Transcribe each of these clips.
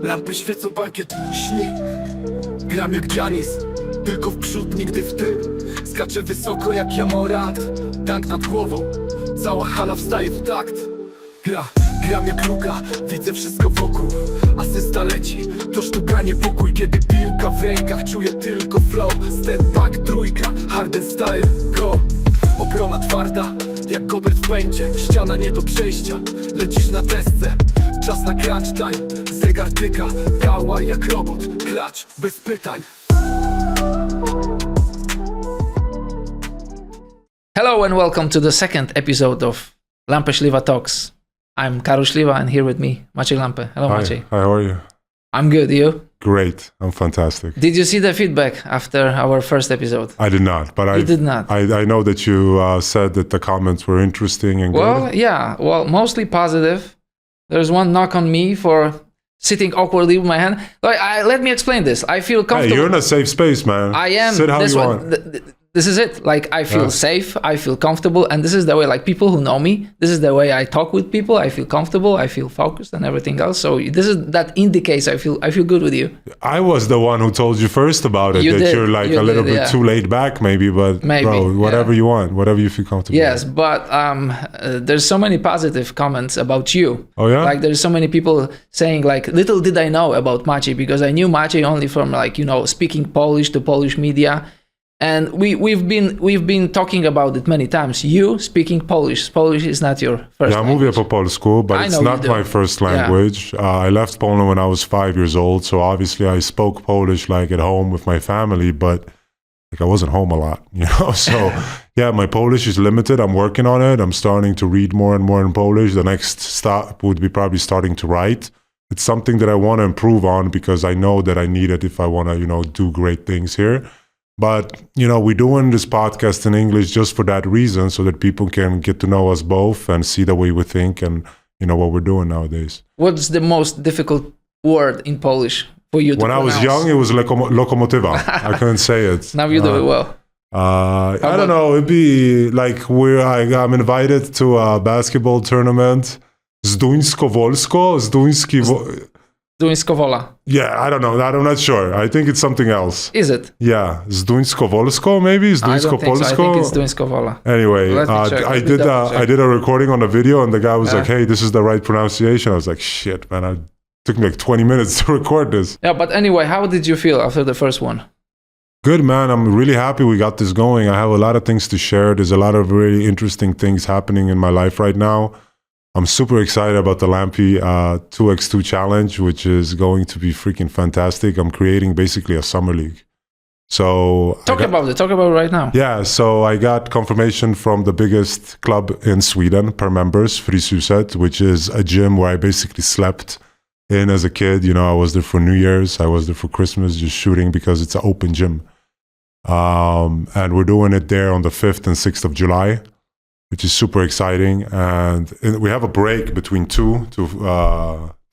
Lampy świecą, bankiet śni. Gram jak Janis, tylko w przód, nigdy w tył. Skaczę wysoko jak Jamorat, tank nad głową, cała hala wstaje w takt. Gram jak Luka, widzę wszystko wokół. Asysta leci, to sztuka, nie pokój. Kiedy piłka w rękach, czuję tylko flow. Step back, trójka, harden style, go. Obrona twarda, jak Gobert w pędzie. Ściana nie do przejścia, lecisz na desce. Czas na crunch time, zegar tyka. Gała jak robot, klacz bez pytań. Hello and welcome to the second episode of Lampe Śliwa Talks. I'm Karol Śliwa and here with me, Maciej Lampe. Hello, Hi. Maciej. Hi, how are you? I'm good, you? Great, I'm fantastic. Did you see the feedback after our first episode? I did not, but You did not? I know that you said that the comments were interesting and Well, good. yeah, mostly positive. There's one knock on me for sitting awkwardly with my hand. Let me explain this. I feel comfortable. Hey, you're in a safe space, man. I am. Sit how This you one, want. this is it. Like, I feel safe, I feel comfortable, and this is the way, like, people who know me, this is the way I talk with people. I feel comfortable, I feel focused and everything else. So that indicates I feel good with you. I was the one who told you first about it, You that did, you're like you a little did, bit yeah. too laid back maybe, but bro, whatever you want, whatever you feel comfortable Yes, with. but there's so many positive comments about you. Oh yeah? Like, there's so many people saying, like, little did I know about Maciej, because I knew Maciej only from, like, you know, speaking Polish to Polish media. And we've been talking about it many times. You speaking Polish. Polish is not your first Ja language. mówię po polsku, but I it's know not you do. my first language. I left Poland when I was 5 years old, so obviously I spoke Polish like at home with my family, but like I wasn't home a lot, you know? So yeah, my Polish is limited. I'm working on it. I'm starting to read more and more in Polish. The next stop would be probably starting to write. It's something that I want to improve on because I know that I need it if I want to, you know, do great things here. But, you know, we're doing this podcast in English just for that reason, so that people can get to know us both and see the way we think and, you know, what we're doing nowadays. What's the most difficult word in Polish for you to When I was pronounce? young, it was lokomotywa. I couldn't say it. Now you do it well. I don't know. It'd be like I'm invited to a basketball tournament. Zduńsko-Wolsko? Zduńsko-Wola. Yeah, I don't know. I'm not sure. I think it's something else. Is it? Yeah, Zduńsko-Wolsko maybe? I don't think so. I Zduńsko-Polsko? think it's Zduńsko-Wola. Anyway, Let me check. I Let me double check. did a recording on a video, and the guy was like, "Hey, this is the right pronunciation." I was like, "Shit, man! It took me like 20 minutes to record this." Yeah, but anyway, how did you feel after the first one? Good, man. I'm really happy we got this going. I have a lot of things to share. There's a lot of really interesting things happening in my life right now. I'm super excited about the Lampe 2x2 challenge, which is going to be freaking fantastic. I'm creating basically a summer league. So Talk about it right now. Yeah, so I got confirmation from the biggest club in Sweden per members, Fryshuset, which is a gym where I basically slept in as a kid. You know, I was there for New Year's, I was there for Christmas, just shooting because it's an open gym. And we're doing it there on the 5th and 6th of July, which is super exciting. And we have a break between 2 to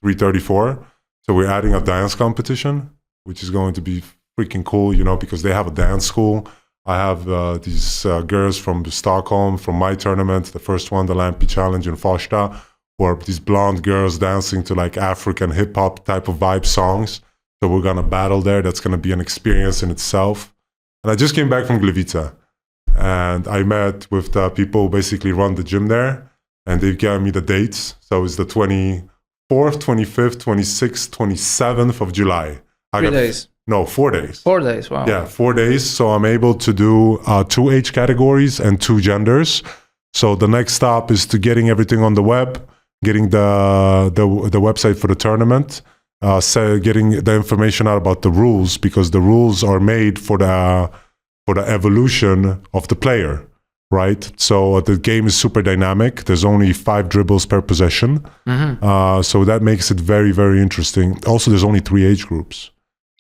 3:34. So we're adding a dance competition, which is going to be freaking cool, you know, because they have a dance school. I have these girls from Stockholm, from my tournament, the first one, the Lampe Challenge in Farsta, who are these blonde girls dancing to like African hip-hop type of vibe songs. So we're going to battle there. That's going to be an experience in itself. And I just came back from Gliwice. And I met with the people who basically run the gym there. And they gave me the dates. So it's the 24th, 25th, 26th, 27th of July. 3 days. No, 4 days. 4 days, wow. Yeah, 4 days. So I'm able to do 2 age categories and 2 genders. So the next stop is to getting everything on the web, getting the website for the tournament, getting the information out about the rules, because the rules are made for the evolution of the player, right? So the game is super dynamic. There's only 5 dribbles per possession. Mm-hmm. So that makes it very, very interesting. Also, there's only 3 age groups.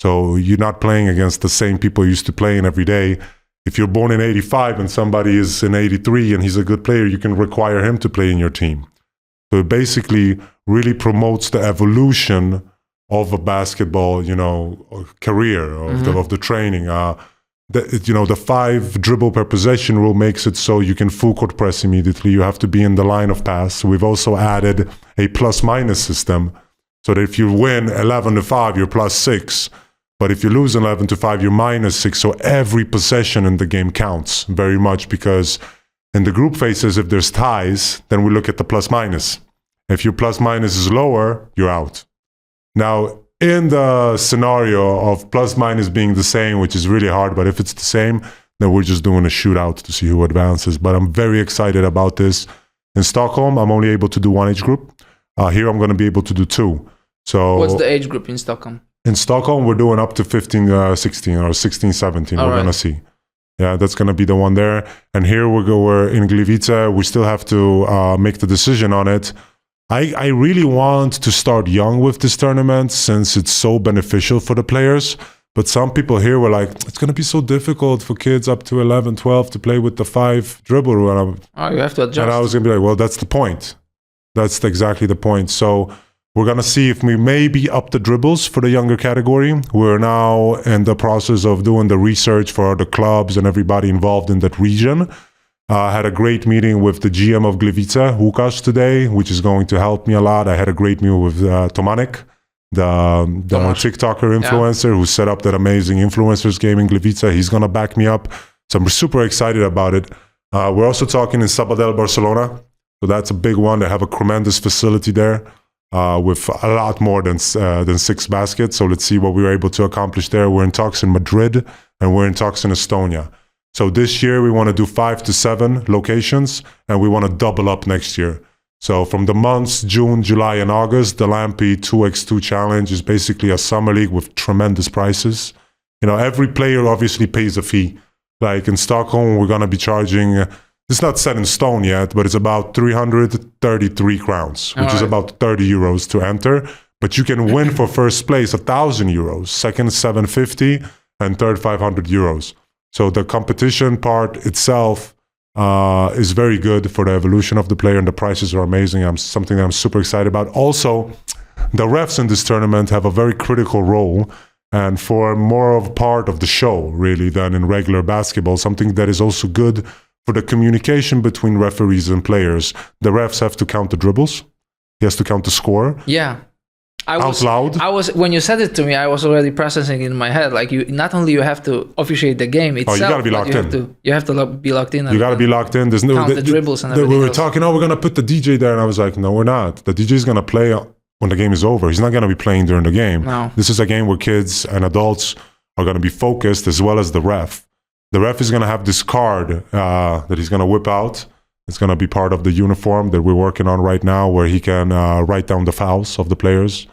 So you're not playing against the same people you used to playing every day. If you're born in 85 and somebody is in 83 and he's a good player, you can require him to play in your team. So it basically really promotes the evolution of a basketball, you know, career, of the training. The 5 dribble per possession rule makes it so you can full court press immediately. You have to be in the line of pass. We've also added a plus-minus system. So that if you win 11-5, you're +6. But if you lose 11-5, you're -6. So every possession in the game counts very much, because in the group phases, if there's ties, then we look at the plus-minus. If your plus-minus is lower, you're out. Now, in the scenario of plus-minus being the same, which is really hard, but if it's the same, then we're just doing a shootout to see who advances. But I'm very excited about this. In Stockholm, I'm only able to do one age group. Here, I'm going to be able to do 2. So What's the age group in Stockholm? in Stockholm, we're doing up to 15, 16 or 16, 17. We're going to see. Yeah, that's going to be the one there. And here we're in Gliwice. We still have to make the decision on it. I really want to start young with this tournament since it's so beneficial for the players. But some people here were like, it's going to be so difficult for kids up to 11, 12 to play with the 5 dribble rule. You have to adjust. And I was going to be like, well, that's the point. That's exactly the point. So we're going to see if we maybe up the dribbles for the younger category. We're now in the process of doing the research for the clubs and everybody involved in that region. I had a great meeting with the GM of Gliwice, Łukasz, today, which is going to help me a lot. I had a great meal with Tomanek, the TikToker influencer who set up that amazing influencers game in Gliwice. He's going to back me up. So I'm super excited about it. We're also talking in Sabadell, Barcelona. So that's a big one. They have a tremendous facility there with a lot more than 6 baskets. So let's see what we were able to accomplish there. We're in talks in Madrid and we're in talks in Estonia. So this year we want to do 5 to 7 locations and we want to double up next year. So from the months June, July, and August, the Lampe 2x2 challenge is basically a summer league with tremendous prices. You know, every player obviously pays a fee. Like in Stockholm, we're going to be charging, it's not set in stone yet, but it's about 333 crowns, which is about 30 euros to enter. But you can win for first place 1,000 euros, second 750, and third 500 euros. So the competition part itself is very good for the evolution of the player, and the prices are amazing. Something that I'm super excited about. Also, the refs in this tournament have a very critical role, and for more of part of the show, really, than in regular basketball, something that is also good for the communication between referees and players. The refs have to count the dribbles. He has to count the score. Yeah. Out loud. When you said it to me, I was already processing it in my head. Like, not only you have to officiate the game itself, you gotta be locked in. You have to be locked in. You got to be locked in. There's no count the dribbles and everything. We were else. talking, we're going to put the DJ there. And I was like, no, we're not. The DJ is going to play when the game is over. He's not going to be playing during the game. No. This is a game where kids and adults are going to be focused, as well as the ref. The ref is going to have this card that he's going to whip out. It's going to be part of the uniform that we're working on right now, where he can write down the fouls of the players.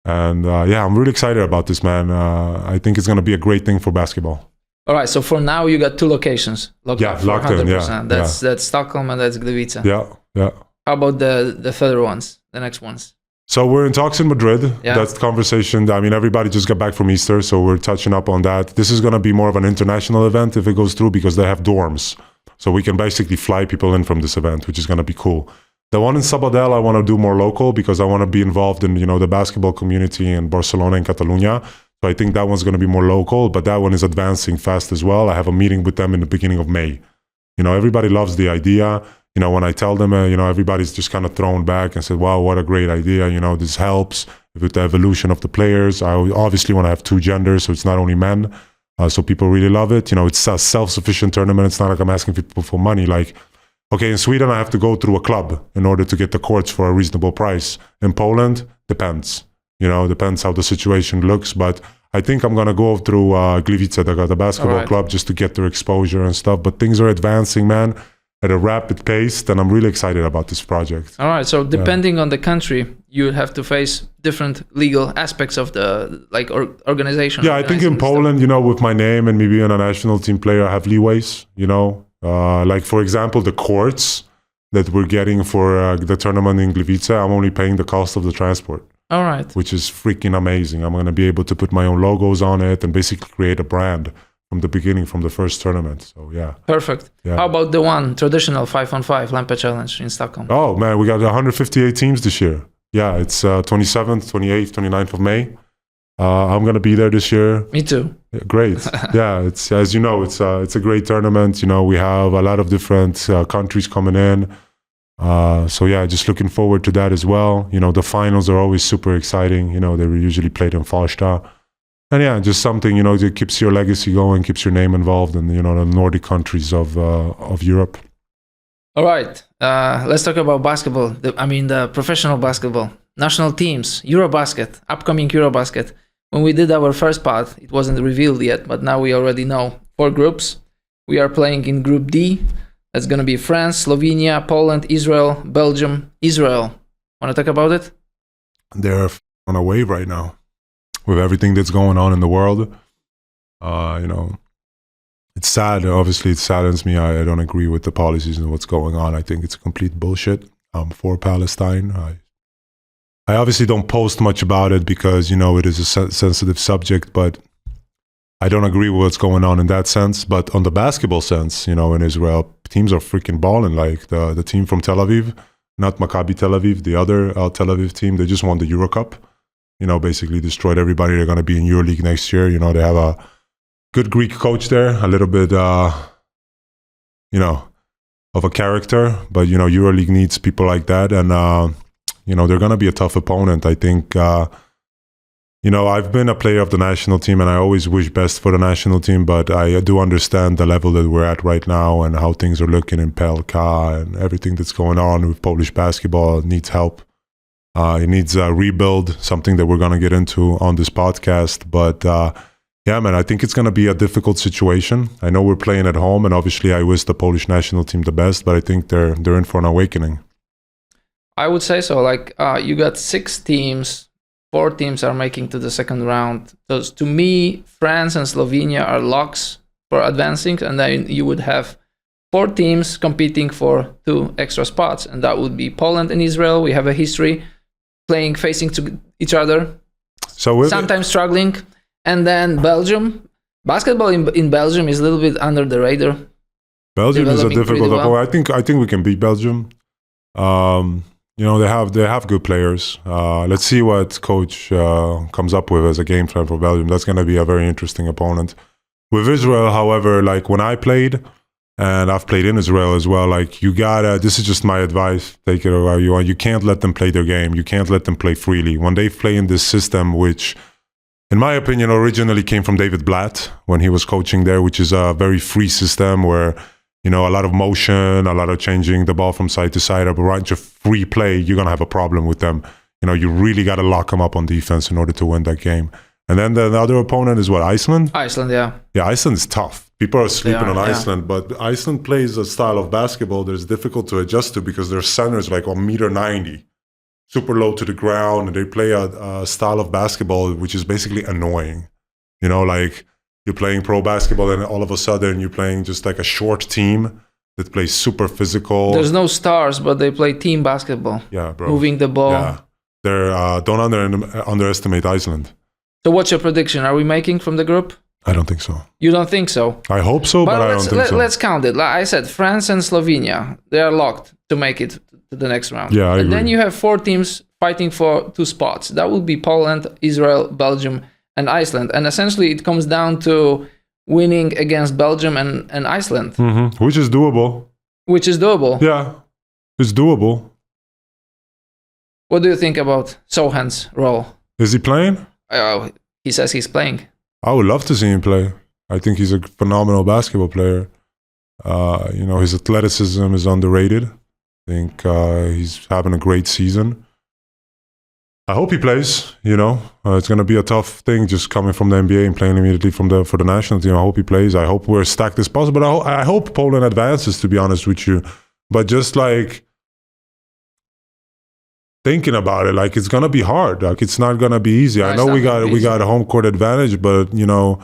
And I'm really excited about this, man. I think it's going to be a great thing for basketball. All right, so for now you got 2 locations locked in. 100%. That's Stockholm and that's Gliwice. Yeah. How about the further ones, the next ones? So we're in talks in Madrid. Yeah. That's the conversation. I mean, everybody just got back from Easter, so we're touching up on that. This is going to be more of an international event if it goes through, because they have dorms. So we can basically fly people in from this event, which is going to be cool. The one in Sabadell, I want to do more local because I want to be involved in, the basketball community in Barcelona and Catalonia. So I think that one's going to be more local, but that one is advancing fast as well. I have a meeting with them in the beginning of May. Everybody loves the idea. When I tell them, everybody's just kind of thrown back and said, wow, what a great idea. This helps with the evolution of the players. I obviously want to have 2 genders, so it's not only men. So people really love it. It's a self-sufficient tournament. It's not like I'm asking people for money. Like, okay, in Sweden, I have to go through a club in order to get the courts for a reasonable price. In Poland, depends. Depends how the situation looks. But I think I'm going to go through Gliwice, the basketball club, just to get their exposure and stuff. But things are advancing, man, at a rapid pace, and I'm really excited about this project. All right, so depending on the country, you have to face different legal aspects of the organization. Yeah, I think in Poland, with my name and me being a national team player, I have leeways, like, for example, the courts that we're getting for the tournament in Gliwice, I'm only paying the cost of the transport. All right. Which is freaking amazing. I'm going to be able to put my own logos on it and basically create a brand from the beginning, from the first tournament. So, yeah. Perfect. Yeah. How about the traditional 5-on-5 Lampe Challenge in Stockholm? Oh, man, we got 158 teams this year. Yeah, it's 27th, 28th, 29th of May. I'm going to be there this year. Me too. Yeah, great. Yeah, it's, as you know, it's a great tournament. We have a lot of different countries coming in. So yeah, just looking forward to that as well. You know, the finals are always super exciting. You know, they're usually played in Farsta. And yeah, just something, you know, that keeps your legacy going, keeps your name involved in, you know, the Nordic countries of Europe. All right, let's talk about basketball. The professional basketball, national teams, Eurobasket, upcoming Eurobasket. When we did our first part, it wasn't revealed yet, but now we already know 4 groups. We are playing in Group D. That's going to be France, Slovenia, Poland, Israel, Belgium, Israel. Want to talk about it? They're on a wave right now with everything that's going on in the world. You know, it's sad. Obviously, it saddens me. I don't agree with the policies and what's going on. I think it's complete bullshit. I'm for Palestine. I obviously don't post much about it because, you know, it is a sensitive subject, but I don't agree with what's going on in that sense. But on the basketball sense, you know, in Israel, teams are freaking balling. Like the team from Tel Aviv, not Maccabi Tel Aviv, the other Tel Aviv team, they just won the Euro Cup. You know, basically destroyed everybody. They're going to be in EuroLeague next year. You know, they have a good Greek coach there, a little bit, you know, of a character. But, you know, EuroLeague needs people like that. And, you know, they're going to be a tough opponent. I think, you know, I've been a player of the national team and I always wish best for the national team. But I do understand the level that we're at right now and how things are looking in PLK and everything that's going on with Polish basketball. It needs help. It needs a rebuild, something that we're going to get into on this podcast. But yeah, man, I think it's going to be a difficult situation. I know we're playing at home, and obviously I wish the Polish national team the best, but I think they're in for an awakening. I would say so. Like, you got 6 teams, 4 teams are making to the second round. So to me, France and Slovenia are locks for advancing, and then you would have 4 teams competing for 2 extra spots, and that would be Poland and Israel. We have a history facing to each other, so sometimes struggling. And then Belgium. Basketball in Belgium is a little bit under the radar. Belgium is a difficult opponent. I think we can beat Belgium. You know, they have good players. Let's see what coach comes up with as a game plan for Belgium. That's going to be a very interesting opponent. With Israel, however, like when I played, and I've played in Israel as well, like you gotta, this is just my advice, take it however you want. You can't let them play their game. You can't let them play freely. When they play in this system, which in my opinion originally came from David Blatt when he was coaching there, which is a very free system where, you know, a lot of motion, a lot of changing the ball from side to side, a bunch of free play, you're going to have a problem with them. You know, you really got to lock them up on defense in order to win that game. And then the other opponent is what, Iceland? Iceland, yeah. Yeah, Iceland is tough. People are sleeping on Iceland, but Iceland plays a style of basketball that is difficult to adjust to because their centers like 1.90 m, super low to the ground, and they play a style of basketball which is basically annoying. You know, like you're playing pro basketball and all of a sudden you're playing just like a short team that plays super physical. There's no stars, but they play team basketball. Yeah, bro. Moving the ball. Yeah. They're, don't underestimate Iceland. So what's your prediction? Are we making from the group? I don't think so. You don't think so? I hope so, but I don't think so. Let's count it. Like I said, France and Slovenia, they are locked to make it to the next round. Yeah, I agree. And then you have 4 teams fighting for 2 spots. That would be Poland, Israel, Belgium, and Iceland. And essentially it comes down to winning against Belgium and Iceland. Mm-hmm. Which is doable. Yeah, it's doable. What do you think about Sohan's role? Is he playing? He says he's playing. I would love to see him play. I think he's a phenomenal basketball player. You know, his athleticism is underrated. I think he's having a great season. I hope he plays. You know, it's going to be a tough thing just coming from the NBA and playing immediately for the national team. I hope he plays. I hope we're stacked as possible. But I hope Poland advances, to be honest with you. But just like thinking about it, like it's gonna be hard. Like it's not gonna be easy. I know we got a home court advantage, but you know,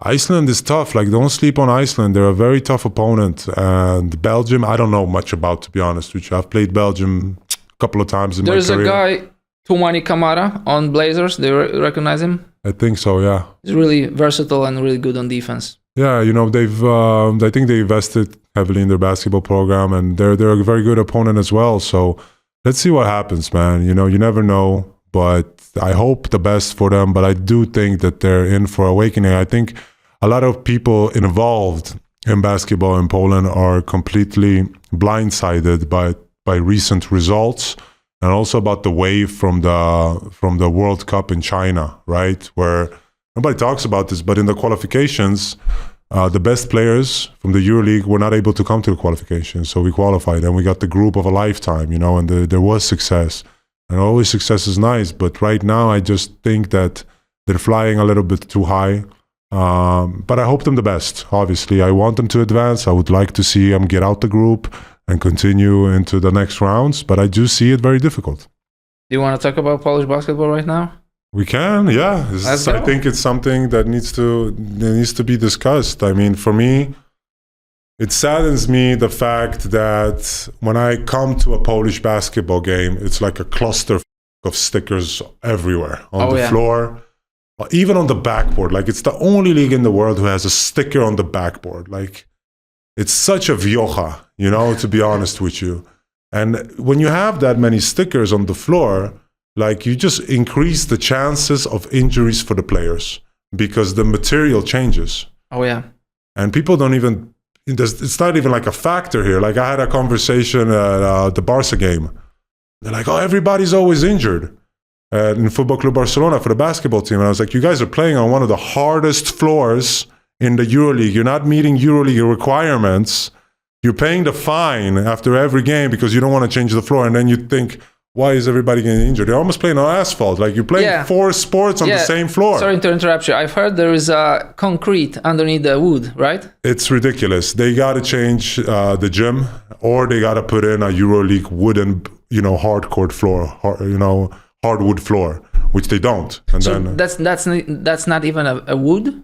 Iceland is tough. Like don't sleep on Iceland. They're a very tough opponent. And Belgium, I don't know much about, to be honest with you. I've played Belgium a couple of times in my career. There's a guy, Tumani Kamara on Blazers. They recognize him? I think so, yeah. He's really versatile and really good on defense. Yeah, you know, I think they invested heavily in their basketball program, and they're a very good opponent as well. So let's see what happens, man. You know, you never know, but I hope the best for them. But I do think that they're in for awakening. I think a lot of people involved in basketball in Poland are completely blindsided by by recent results, and also about the wave from the World Cup in China, right? Where nobody talks about this, but in the qualifications, the best players from the EuroLeague were not able to come to the qualifications, so we qualified, and we got the group of a lifetime, and there was success. And always success is nice, but right now I just think that they're flying a little bit too high. But I hope them the best. Obviously, I want them to advance. I would like to see them get out the group and continue into the next rounds, but I do see it very difficult. Do you want to talk about Polish basketball right now? We can, yeah. I think it's something that needs to be discussed. I mean, for me, it saddens me the fact that when I come to a Polish basketball game, it's like a cluster of stickers everywhere on the floor, even on the backboard. Like, it's the only league in the world who has a sticker on the backboard. Like, it's such a viocha, to be honest with you. And when you have that many stickers on the floor, like, you just increase the chances of injuries for the players because the material changes. Oh, yeah. And people don't even... It's not even like a factor here. Like, I had a conversation at the Barca game. They're like, oh, everybody's always injured in Football Club Barcelona for the basketball team. And I was like, you guys are playing on one of the hardest floors in the EuroLeague. You're not meeting EuroLeague requirements. You're paying the fine after every game because you don't want to change the floor. And then you think, why is everybody getting injured? They're almost playing on asphalt. Like, you're playing 4 sports on the same floor. Sorry to interrupt you. I've heard there is concrete underneath the wood, right? It's ridiculous. They got to change the gym, or they got to put in a EuroLeague wooden, hardcourt floor, hardwood floor, which they don't. And so then that's not even a wood?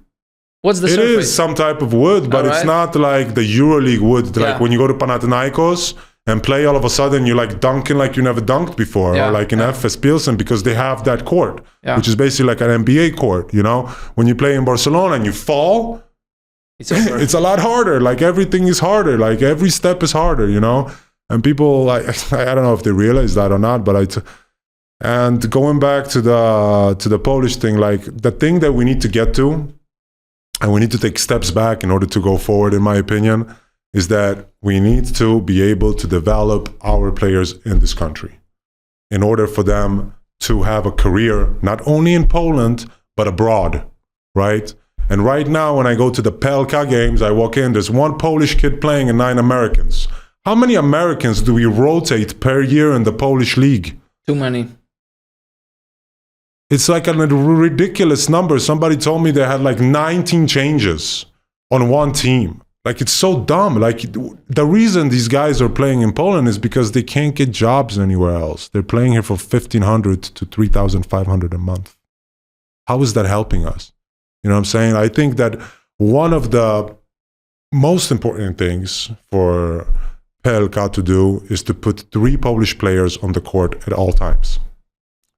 What's the surface? It is some type of wood, but it's not like the EuroLeague wood. Like when you go to Panathinaikos and play, all of a sudden you're like dunking like you never dunked before, or like in FS Pilsen, because they have that court, which is basically like an NBA court. When you play in Barcelona and you fall, it's a lot harder. Like, everything is harder. Like, every step is harder. And people, like, I don't know if they realize that or not, but and going back to the Polish thing, like, the thing that we need to get to, and we need to take steps back in order to go forward, in my opinion, is that we need to be able to develop our players in this country in order for them to have a career, not only in Poland, but abroad, right? And right now, when I go to the PLK games, I walk in, there's 1 Polish kid playing and 9 Americans. How many Americans do we rotate per year in the Polish league? Too many. It's like a ridiculous number. Somebody told me they had like 19 changes on one team. Like, it's so dumb. Like, the reason these guys are playing in Poland is because they can't get jobs anywhere else. They're playing here for 1,500 to 3,500 a month. How is that helping us? You know what I'm saying? I think that one of the most important things for PLK to do is to put 3 Polish players on the court at all times.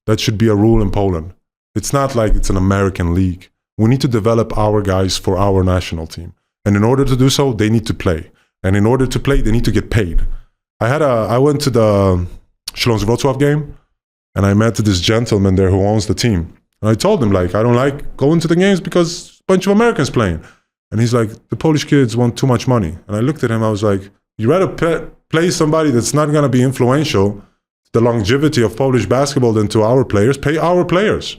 That should be a rule in Poland. It's not like it's an American league. We need to develop our guys for our national team. And in order to do so, they need to play. And in order to play, they need to get paid. I went to the Śląsk Wrocław game, and I met this gentleman there who owns the team. And I told him, like, I don't like going to the games because a bunch of Americans playing. And he's like, the Polish kids want too much money. And I looked at him, I was like, you rather play somebody that's not going to be influential, the longevity of Polish basketball, than to our players? Pay our players.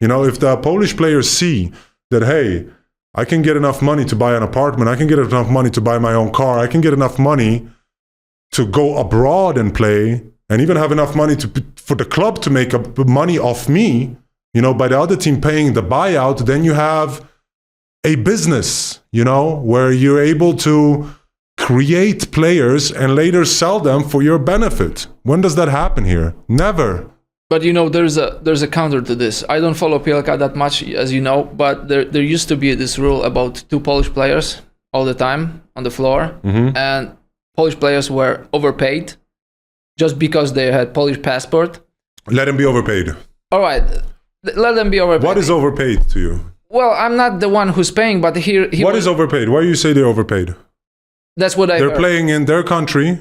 If the Polish players see that, hey, I can get enough money to buy an apartment, I can get enough money to buy my own car, I can get enough money to go abroad and play, and even have enough money for the club to make money off me, by the other team paying the buyout, then you have a business, where you're able to create players and later sell them for your benefit. When does that happen here? Never. But there's a counter to this. I don't follow PLK that much, as you know, but there used to be this rule about 2 Polish players all the time on the floor, and Polish players were overpaid just because they had Polish passport. Let them be overpaid. All right, let them be overpaid. What is overpaid to you? Well, I'm not the one who's paying, but What is overpaid? Why do you say they're overpaid? That's what They're playing in their country,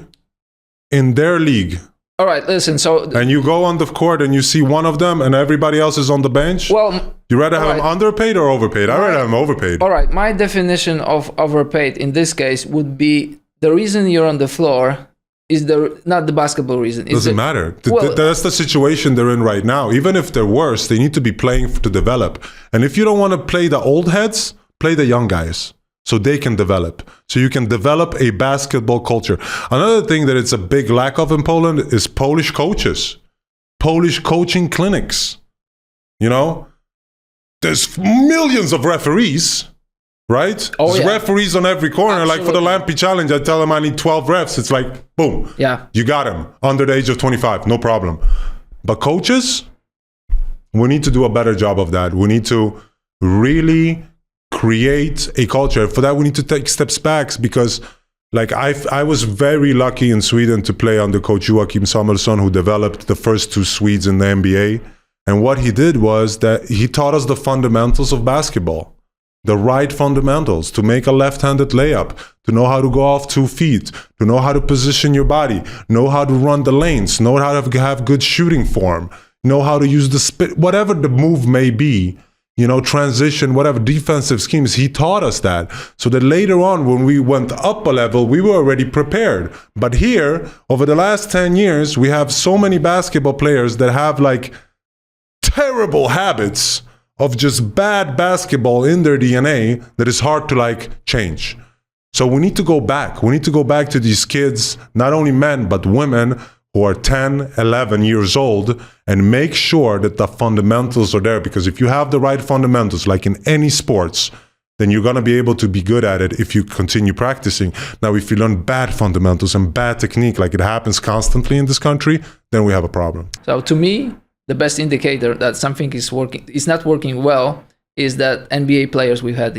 in their league. All right, listen, and you go on the court and you see one of them and everybody else is on the bench? Well, you rather have them underpaid or overpaid? I'd rather have them overpaid. All right, my definition of overpaid in this case would be the reason you're on the floor not the basketball reason. Doesn't matter. Well, That's the situation they're in right now. Even if they're worse, they need to be playing to develop. And if you don't want to play the old heads, play the young guys so they can develop. So you can develop a basketball culture. Another thing that it's a big lack of in Poland is Polish coaches, Polish coaching clinics. You know, there's millions of referees. Right? Oh, There's yeah. referees on every corner. Absolutely. Like for the Lampe challenge, I tell them I need 12 refs. It's like, boom. Yeah. You got him. Under the age of 25. No problem. But coaches, we need to do a better job of that. We need to really create a culture. For that, we need to take steps back because like I was very lucky in Sweden to play under coach Joakim Samuelsson, who developed the first 2 Swedes in the NBA. And what he did was that he taught us the fundamentals of basketball. The right fundamentals, to make a left-handed layup, to know how to go off 2 feet, to know how to position your body, know how to run the lanes, know how to have good shooting form, know how to use the spit, whatever the move may be, you know, transition, whatever defensive schemes. He taught us that so that later on when we went up a level, we were already prepared. But here, over the last 10 years, we have so many basketball players that have like terrible habits of just bad basketball in their DNA that is hard to like change. So we need to go back. We need to go back to these kids, not only men, but women who are 10, 11 years old and make sure that the fundamentals are there. Because if you have the right fundamentals, like in any sports, then you're going to be able to be good at it if you continue practicing. Now, if you learn bad fundamentals and bad technique, like it happens constantly in this country, then we have a problem. So to me, the best indicator that something is not working well is that NBA players we've had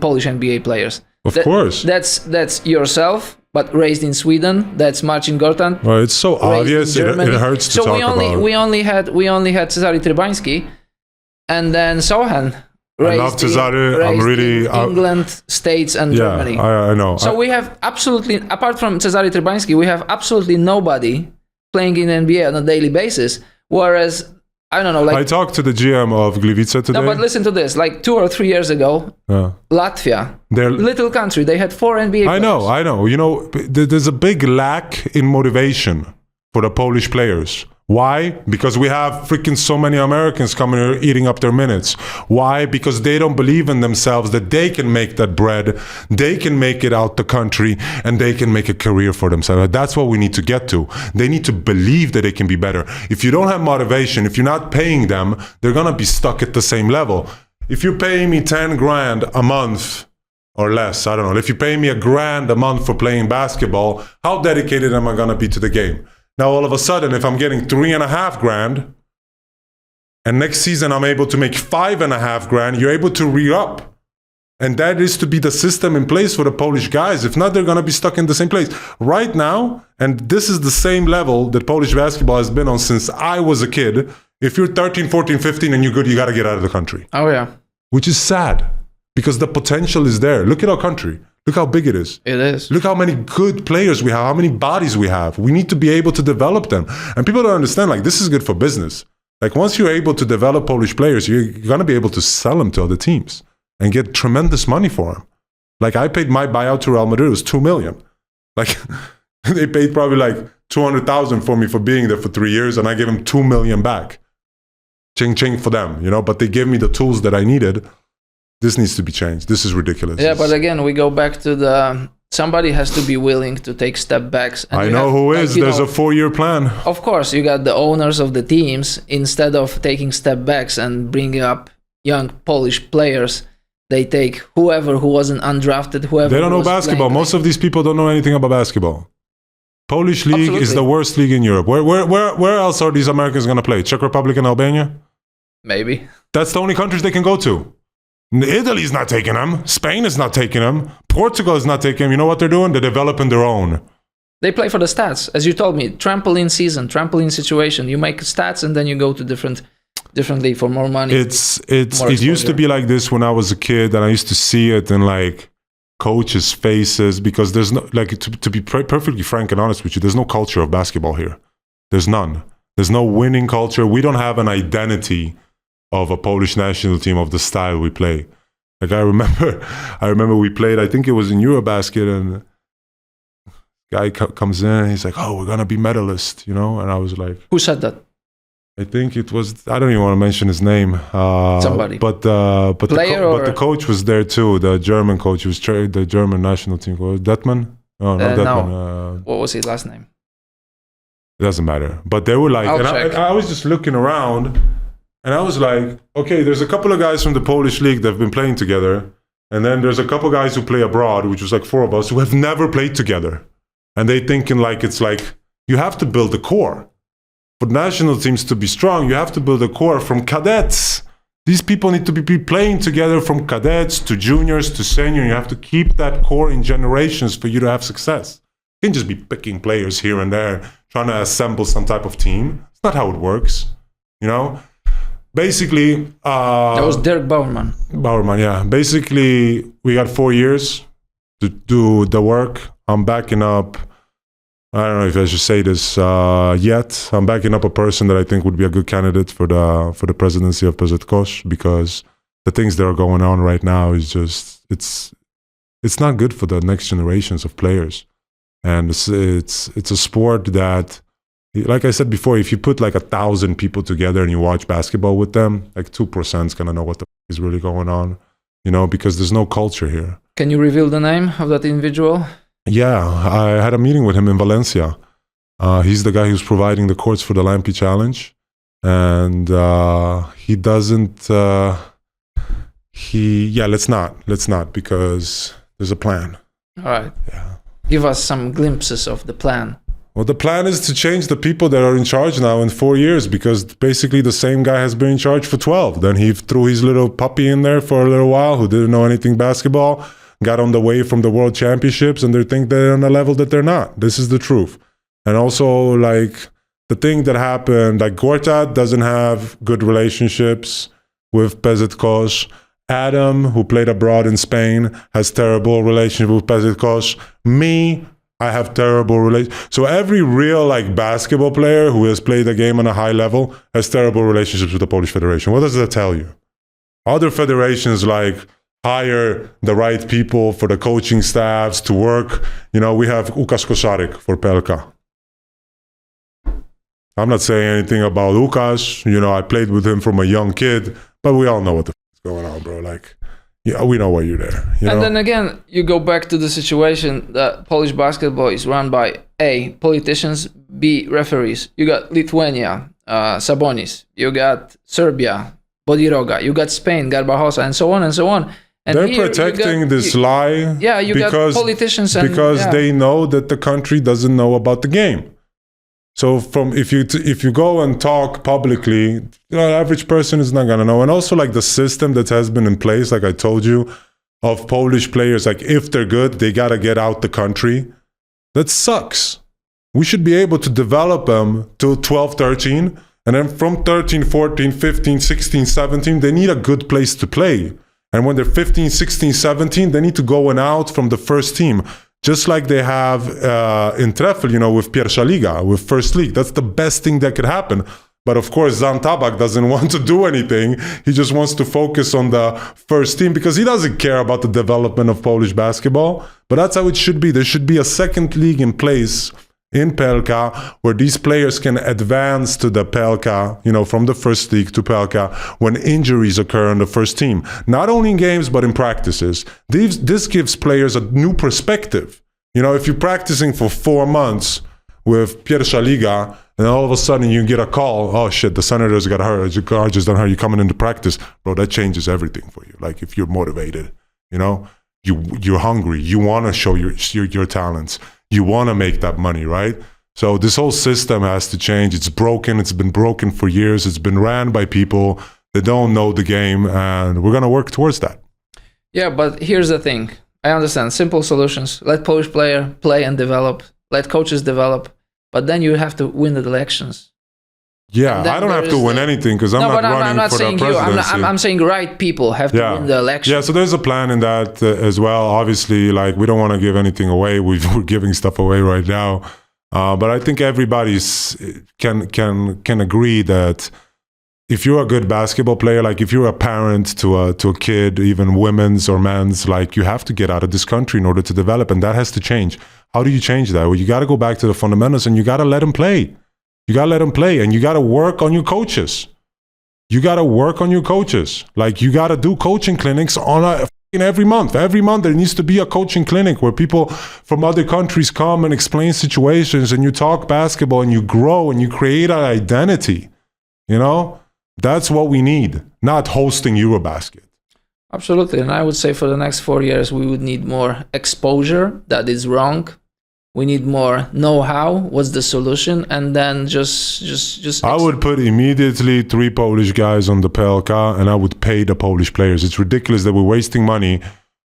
Polish NBA players. Of course. That's yourself, but raised in Sweden. That's Marcin Gortat. Well, it's so obvious. It hurts to talk about. We only had Cezary Trybański, and then Sohan. I love Cezary. I'm really in England, States, and Germany. I know. So we have absolutely, apart from Cezary Trybański, we have absolutely nobody playing in NBA on a daily basis. Whereas, I don't know, like... I talked to the GM of Gliwice today. No, but listen to this. Like 2 or 3 years ago, Latvia, little country, they had 4 NBA players. I know. You know, there's a big lack in motivation for the Polish players. Why? Because we have freaking so many Americans coming here eating up their minutes. Why? Because they don't believe in themselves that they can make that bread, they can make it out the country, and they can make a career for themselves. That's what we need to get to. They need to believe that they can be better. If you don't have motivation, if you're not paying them, they're going to be stuck at the same level. If you're paying me 10 grand a month or less, I don't know. If you pay me $1,000 a month for playing basketball, how dedicated am I going to be to the game? Now, all of a sudden, if I'm getting $3.5 grand, and next season I'm able to make $5.5 grand, you're able to re-up. And that is to be the system in place for the Polish guys. If not, they're going to be stuck in the same place. Right now, and this is the same level that Polish basketball has been on since I was a kid, if you're 13, 14, 15 and you're good, you got to get out of the country. Oh, yeah. Which is sad, because the potential is there. Look at our country. Look how big it is. It is. Look how many good players we have, how many bodies we have. We need to be able to develop them. And people don't understand, like, this is good for business. Like, once you're able to develop Polish players, you're going to be able to sell them to other teams and get tremendous money for them. Like, I paid my buyout to Real Madrid, it was $2 million. Like, they paid probably like $200,000 for me for being there for 3 years, and I gave them $2 million back. Ching ching for them, you know, but they gave me the tools that I needed. This needs to be changed. This is ridiculous. Yeah, but again, we go back to somebody has to be willing to take step backs. And I know who is. There's a 4-year plan. Of course, you got the owners of the teams. Instead of taking step backs and bringing up young Polish players, they take whoever who wasn't undrafted, whoever. They don't know basketball. Most of these people don't know anything about basketball. Polish league is the worst league in Europe. Where else are these Americans going to play? Czech Republic and Albania? Maybe. That's the only countries they can go to. Italy's not taking them. Spain is not taking them. Portugal is not taking them. You know what they're doing? They're developing their own. They play for the stats. As you told me, trampoline season, trampoline situation. You make stats and then you go to different league for more money. It used to be like this when I was a kid, and I used to see it in like coaches' faces, because there's no, like, to be perfectly frank and honest with you, there's no culture of basketball here. There's none. There's no winning culture. We don't have an identity of a Polish national team, of the style we play. Like, I remember we played, I think it was in Eurobasket, and guy comes in, he's like, "Oh, we're gonna be medalists," And I was like, Who said that? I think it was, I don't even want to mention his name. Somebody. But Player but the coach was there too. The German coach was the German national team coach. Detman? Oh, not Detman. No. What was his last name? It doesn't matter. But they were like, I was just looking around, and I was like, okay, there's a couple of guys from the Polish league that have been playing together. And then there's a couple guys who play abroad, which was like 4 of us, who have never played together. And they thinking like, it's like, you have to build a core. For national teams to be strong, you have to build a core from cadets. These people need to be playing together from cadets to juniors to senior. You have to keep that core in generations for you to have success. You can't just be picking players here and there, trying to assemble some type of team. It's not how it works, Basically... that was Dirk Bauerman. Bauerman, yeah. Basically, we got 4 years to do the work. I'm backing up... I don't know if I should say this yet. I'm backing up a person that I think would be a good candidate for the presidency of PZKosz, because the things that are going on right now is just it's not good for the next generations of players. And it's a sport that, like I said before, if you put like 1,000 people together and you watch basketball with them, like 2% is gonna know what the is really going on, because there's no culture here. Can you reveal the name of that individual? Yeah, I had a meeting with him in Valencia. He's the guy who's providing the courts for the Lampe Challenge. And he doesn't... let's not, because there's a plan. All right. Yeah. Give us some glimpses of the plan. Well, the plan is to change the people that are in charge now in 4 years, because basically the same guy has been in charge for 12. Then he threw his little puppy in there for a little while who didn't know anything basketball, got on the way from the world championships, and they think they're on a level that they're not. This is the truth. And also, like, the thing that happened, like, Gortat doesn't have good relationships with PZKosz. Adam, who played abroad in Spain, has terrible relationship with PZKosz. Me, I have terrible relations. So every real, like, basketball player who has played the game on a high level has terrible relationships with the Polish Federation. What does that tell you? Other federations, like, hire the right people for the coaching staffs to work. We have Łukasz Koszaryk for PLK. I'm not saying anything about Łukasz. I played with him from a young kid, but we all know what the f*** is going on, bro. Like, yeah, we know why you're there. And then again, you go back to the situation that Polish basketball is run by A, politicians, B, referees. You got Lithuania, Sabonis. You got Serbia, Bodiroga. You got Spain, Garbajosa, and so on and so on. And they're protecting this lie. Yeah, you got politicians because they know that the country doesn't know about the game. So if you go and talk publicly, the average person is not gonna know. And also, like, the system that has been in place, like I told you, of Polish players, like, if they're good, they gotta get out the country. That sucks. We should be able to develop them to 12, 13, and then from 13, 14, 15, 16, 17, they need a good place to play. And when they're 15, 16, 17, they need to go out from the first team. Just like they have in Trefl, with Pierwsza Liga, with First League. That's the best thing that could happen. But of course, Zan Tabak doesn't want to do anything. He just wants to focus on the first team because he doesn't care about the development of Polish basketball. But that's how it should be. There should be a second league in place in PLK, where these players can advance to the PLK, from the first league to PLK when injuries occur on the first team. Not only in games, but in practices. This gives players a new perspective. If you're practicing for 4 months with Pierwsza Liga, and all of a sudden you get a call, oh shit, the Senators got hurt, your guard just done hurt, you coming into practice. Bro, that changes everything for you. Like, if you're motivated, you're hungry, you want to show your talents. You want to make that money, right? So this whole system has to change. It's broken. It's been broken for years. It's been ran by people that don't know the game, and we're going to work towards that. Yeah, but here's the thing. I understand. Simple solutions. Let Polish player play and develop. Let coaches develop. But then you have to win the elections. Yeah, I don't have to win anything because I'm not running for the presidency. I'm saying right people have to win the election. Yeah, so there's a plan in that as well. Obviously, like, we don't want to give anything away. We're giving stuff away right now. But I think everybody can agree that if you're a good basketball player, like if you're a parent to a kid, even women's or men's, like, you have to get out of this country in order to develop, and that has to change. How do you change that? Well, you got to go back to the fundamentals and you got to let them play. You got to let them play and you got to work on your coaches. You got to work on your coaches. Like you got to do coaching clinics on every month. Every month there needs to be a coaching clinic where people from other countries come and explain situations and you talk basketball and you grow and you create an identity. You know, that's what we need, not hosting Eurobasket. Absolutely. And I would say for the next 4 years, we would need more exposure that is wrong. We need more know-how. What's the solution? And then just. I would put immediately 3 Polish guys on the PLK and I would pay the Polish players. It's ridiculous that we're wasting money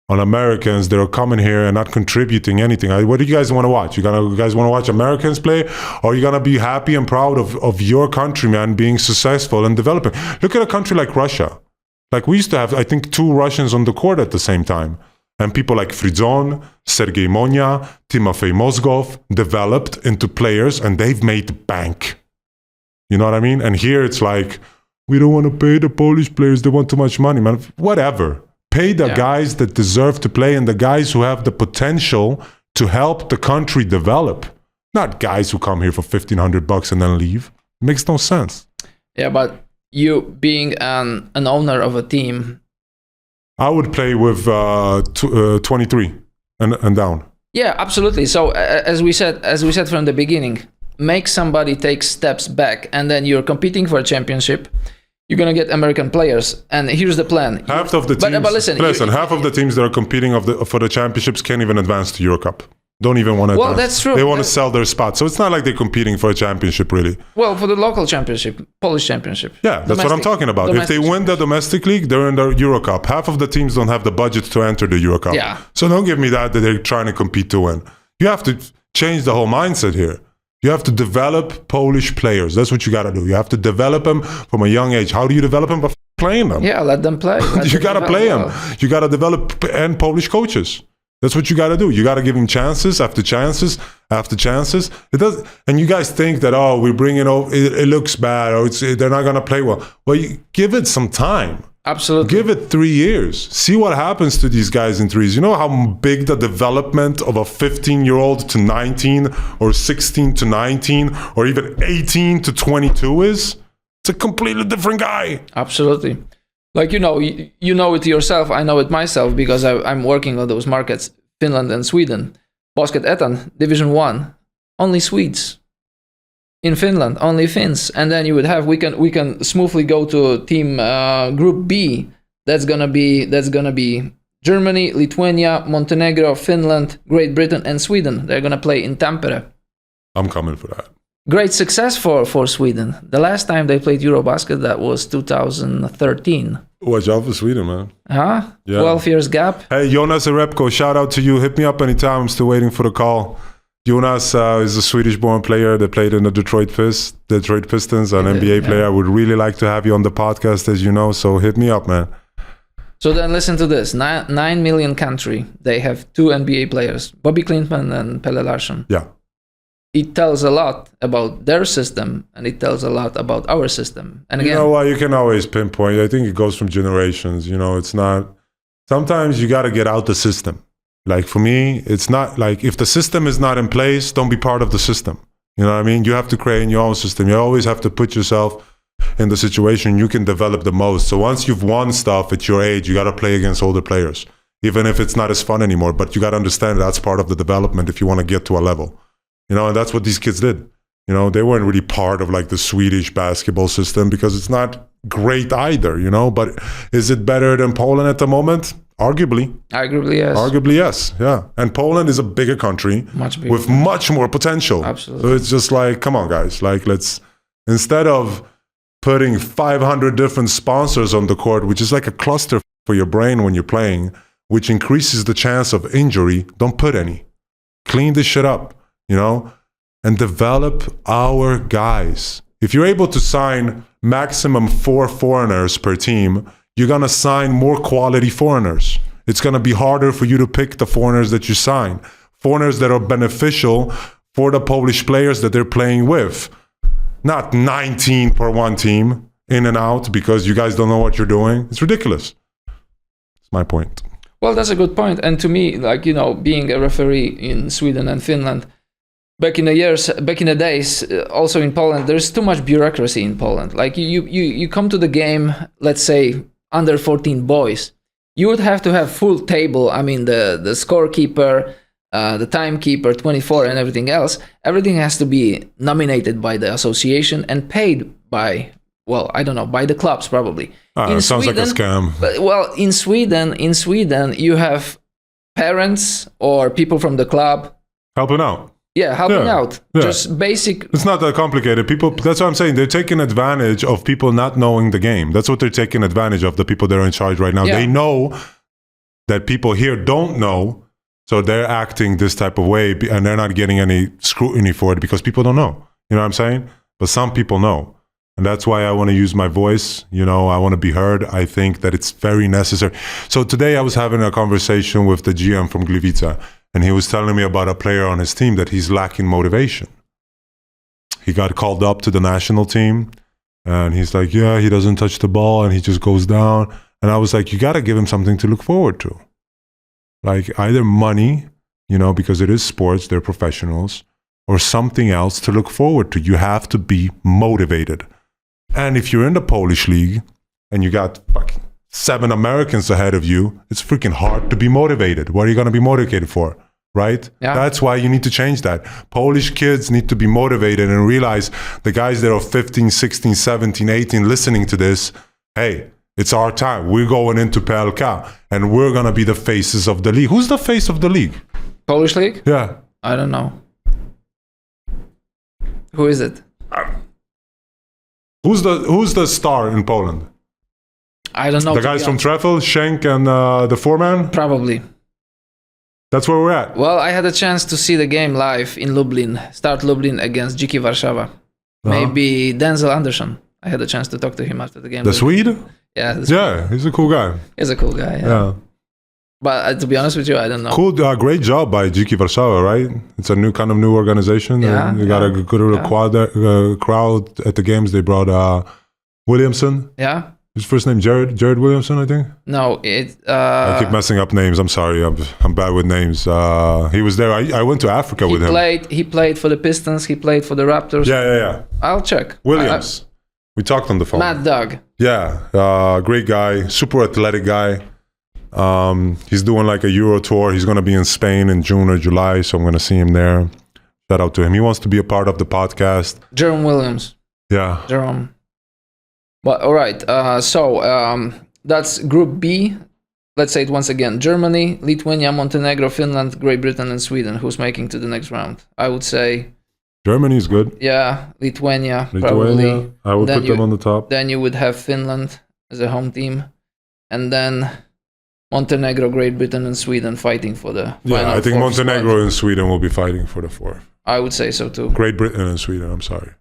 on Americans that are coming here and not contributing anything. What do you guys want to watch? You guys want to watch Americans play? Or are you going to be happy and proud of your countryman being successful and developing? Look at a country like Russia. Like we used to have, I think, 2 Russians on the court at the same time. And people like Fridzon, Sergei Monya, Timofey Mozgov developed into players and they've made bank. You know what I mean? And here it's like, we don't want to pay the Polish players. They want too much money, man. Whatever. Pay the guys that deserve to play and the guys who have the potential to help the country develop. Not guys who come here for $1,500 and then leave. It makes no sense. Yeah, but you being an owner of a team, I would play with 23 and down. Yeah, absolutely. So as we said from the beginning, make somebody take steps back, and then you're competing for a championship. You're gonna get American players, and here's the plan. Half of the teams. But listen, half of the teams that are competing for the championships can't even advance to Eurocup. Don't even want to advance. Well, that's true. They want to sell their spot. So it's not like they're competing for a championship, really. Well, for the local championship, Polish championship. Yeah, that's what I'm talking about. If they win the domestic league, they're in the Eurocup. Half of the teams don't have the budget to enter the Eurocup. Yeah. So don't give me that they're trying to compete to win. You have to change the whole mindset here. You have to develop Polish players. That's what you got to do. You have to develop them from a young age. How do you develop them? By playing them. Yeah, let them play. You got to play them. You got to develop and Polish coaches. That's what you got to do. You got to give him chances after chances after chances. It does, and you guys think that we're bringing over. It looks bad, or they're not going to play well. Well, you give it some time. Absolutely. Give it 3 years. See what happens to these guys in 3 years. You know how big the development of a 15-year-old to 19, or 16 to 19, or even 18 to 22 is. It's a completely different guy. Absolutely. Like, you know it yourself, I know it myself, because I'm working on those markets, Finland and Sweden. Basket Etan, Division 1, only Swedes. In Finland, only Finns. And then you would have, we can smoothly go to team Group B. That's gonna be Germany, Lithuania, Montenegro, Finland, Great Britain, and Sweden. They're gonna play in Tampere. I'm coming for that. Great success for Sweden. The last time they played Eurobasket, that was 2013. Watch out for Sweden, man. Huh? Yeah. 12 years gap. Hey, Jonas Repko, shout out to you. Hit me up anytime. I'm still waiting for the call. Jonas is a Swedish-born player that played in the Detroit Pistons, an NBA player. I would really like to have you on the podcast, as you know, so hit me up, man. So then listen to this. 9 million country. They have 2 NBA players, Bobby Klintman and Pelle Larsson. Yeah. It tells a lot about their system, and it tells a lot about our system. And again, you know what? You can always pinpoint. I think it goes from generations. You know, it's not. Sometimes you got to get out the system. Like for me, it's not like if the system is not in place, don't be part of the system. You know what I mean? You have to create your own system. You always have to put yourself in the situation you can develop the most. So once you've won stuff at your age, you got to play against older players, even if it's not as fun anymore. But you got to understand that's part of the development if you want to get to a level. You know, and that's what these kids did. You know, they weren't really part of like the Swedish basketball system because it's not great either, you know. But is it better than Poland at the moment? Arguably. Arguably, yes. Arguably, yes. Yeah. And Poland is a bigger country with much more potential. Absolutely. So it's just like, come on, guys. Like, let's, instead of putting 500 different sponsors on the court, which is like a cluster for your brain when you're playing, which increases the chance of injury, don't put any. Clean this shit up. You know, and develop our guys. If you're able to sign maximum 4 foreigners per team, you're going to sign more quality foreigners. It's going to be harder for you to pick the foreigners that you sign. Foreigners that are beneficial for the Polish players that they're playing with. Not 19 per one team, in and out, because you guys don't know what you're doing. It's ridiculous. It's my point. Well, that's a good point. And to me, like, being a referee in Sweden and Finland, back in the days, also in Poland, there's too much bureaucracy in Poland. Like you come to the game, let's say under 14 boys, you would have to have full table. I mean, the scorekeeper, the timekeeper, 24 and everything else. Everything has to be nominated by the association and paid by, well, I don't know, by the clubs probably. Sounds like a scam. Well, in Sweden, you have parents or people from the club Helping out. Yeah, helping out. Yeah. Just basic. It's not that complicated. People, that's what I'm saying. They're taking advantage of people not knowing the game. That's what they're taking advantage of, the people that are in charge right now. Yeah. They know that people here don't know, so they're acting this type of way, and they're not getting any scrutiny for it because people don't know. You know what I'm saying? But some people know. And that's why I want to use my voice. You know, I want to be heard. I think that it's very necessary. So today I was having a conversation with the GM from Gliwice, and he was telling me about a player on his team that he's lacking motivation. He got called up to the national team, and he's like, yeah, he doesn't touch the ball, and he just goes down. And I was like, you got to give him something to look forward to. Like either money, you know, because it is sports, they're professionals, or something else to look forward to. You have to be motivated. And if you're in the Polish league and you got fucking 7 Americans ahead of you, it's freaking hard to be motivated. What are you going to be motivated for? Right? Yeah. That's why you need to change that. Polish kids need to be motivated and realize the guys that are 15, 16, 17, 18 listening to this, hey, it's our time. We're going into PLK and we're going to be the faces of the league. Who's the face of the league? Polish league? Yeah. I don't know. Who is it? Who's the star in Poland? I don't know. The guys from Trefl, Schenk, and the foreman? Probably. That's where we're at. Well, I had a chance to see the game live in Lublin. Start Lublin against Dziki Warszawa. Maybe Denzel Anderson. I had a chance to talk to him after the game. The Swede? Yeah. Yeah, he's a cool guy. He's a cool guy, Yeah. But to be honest with you, I don't know. Cool, great job by Dziki Warszawa, right? It's a new organization. Yeah, They got a good little crowd at the games. They brought Williamson. Yeah? His first name Jared Williamson, I think. No, it... I keep messing up names. I'm sorry. I'm bad with names. He was there. I went to Africa with him. He played for the Pistons. He played for the Raptors. Yeah. I'll check. Williams. We talked on the phone. Mad Dog. Yeah, great guy. Super athletic guy. He's doing like a Euro tour. He's going to be in Spain in June or July, so I'm going to see him there. Shout out to him. He wants to be a part of the podcast. Jerome Williams. Yeah. Jerome. But all right. So that's Group B. Let's say it once again: Germany, Lithuania, Montenegro, Finland, Great Britain, and Sweden. Who's making to the next round? I would say Germany's good. Yeah, Lithuania. Probably. I would Then put them on the top. Then you would have Finland as a home team, and then Montenegro, Great Britain, and Sweden fighting for the final. Yeah, I think fourth Montenegro spot. and Sweden will be fighting for the 4th. I would say so too. Great Britain and Sweden, I'm sorry.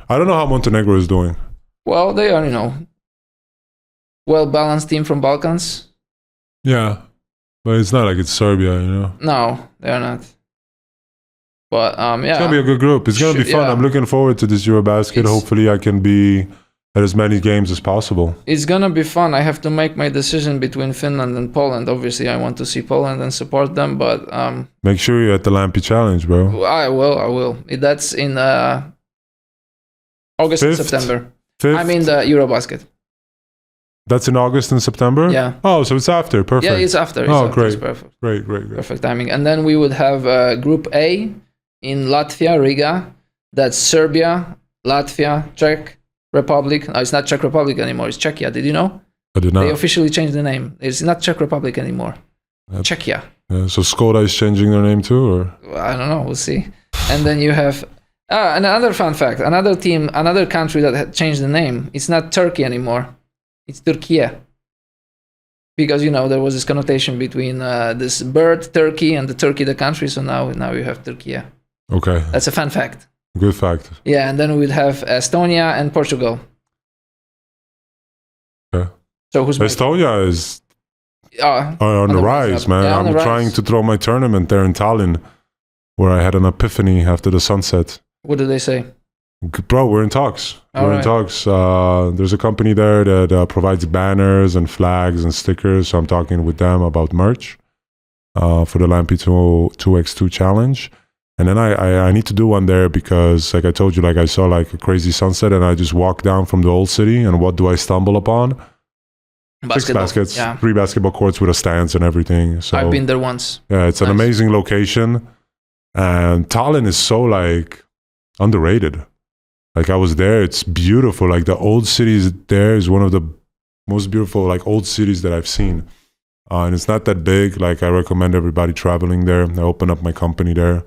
I don't know how Montenegro is doing. Well, they are, well-balanced team from Balkans. Yeah, but it's not like it's Serbia, No, they are not. But, yeah. It's going to be a good group. It's going to be fun. Yeah. I'm looking forward to this Eurobasket. Hopefully I can be at as many games as possible. It's going to be fun. I have to make my decision between Finland and Poland. Obviously, I want to see Poland and support them, but... Make sure you're at the Lampe Challenge, bro. I will. That's in August and September. 5th? I mean the Eurobasket. That's in August and September? Yeah. Oh, so it's after. Perfect. Yeah, it's after. Great. It's perfect. Great. Perfect timing. And then we would have Group A in Latvia, Riga. That's Serbia, Latvia, Czech Republic. No, it's not Czech Republic anymore. It's Czechia. Did you know? I did They not. officially changed the name. It's not Czech Republic anymore. Czechia. Yeah, so Skoda is changing their name too, or? I don't know. We'll see. And then you have another fun fact. Another team, another country that had changed the name. It's not Turkey anymore. It's Turkey. Because, there was this connotation between this bird, Turkey, and the Turkey, the country. So now you have Turkey. Okay. That's a fun fact. Good fact. Yeah, and then we'd have Estonia and Portugal. Okay. So who's Estonia is on the rise, man. Yeah, on I'm the trying rise. to throw my tournament there in Tallinn, where I had an epiphany after the sunset. What do they say? Bro, we're in talks. We're in talks. There's a company there that provides banners and flags and stickers. So I'm talking with them about merch for the Lampe 2x2 challenge. And then I need to do one there because, like I told you, like I saw like a crazy sunset and I just walked down from the old city. And what do I stumble upon? Basketball. 6 baskets, Yeah. 3 basketball courts with a stands and everything. So I've been there once. yeah, it's an Nice. amazing location. And Tallinn is so like underrated. Like I was there, it's beautiful. Like the old cities there is one of the most beautiful like old cities that I've seen. And it's not that big. Like I recommend everybody traveling there. I opened up my company there,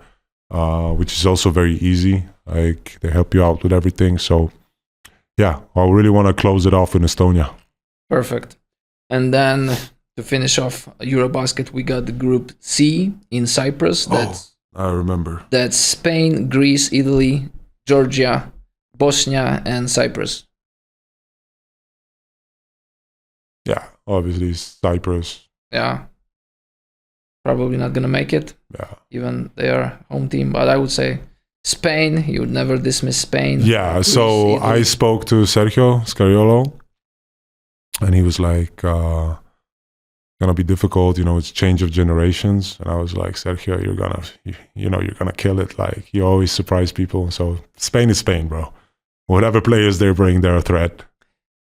which is also very easy. Like they help you out with everything. So yeah, I really want to close it off in Estonia. Perfect. And then to finish off Eurobasket, we got the Group C in Cyprus. I remember. That's Spain, Greece, Italy, Georgia, Bosnia, and Cyprus. Yeah, obviously Cyprus. Yeah. Probably not going to make it, Yeah. even their home team. But I would say Spain, you would never dismiss Spain. Yeah, so Greece, Italy. I spoke to Sergio Scariolo, and he was like, gonna be difficult, it's change of generations. And I was like, Sergio, you're gonna kill it. Like, you always surprise people. So Spain is Spain, bro. Whatever players they bring, they're a threat.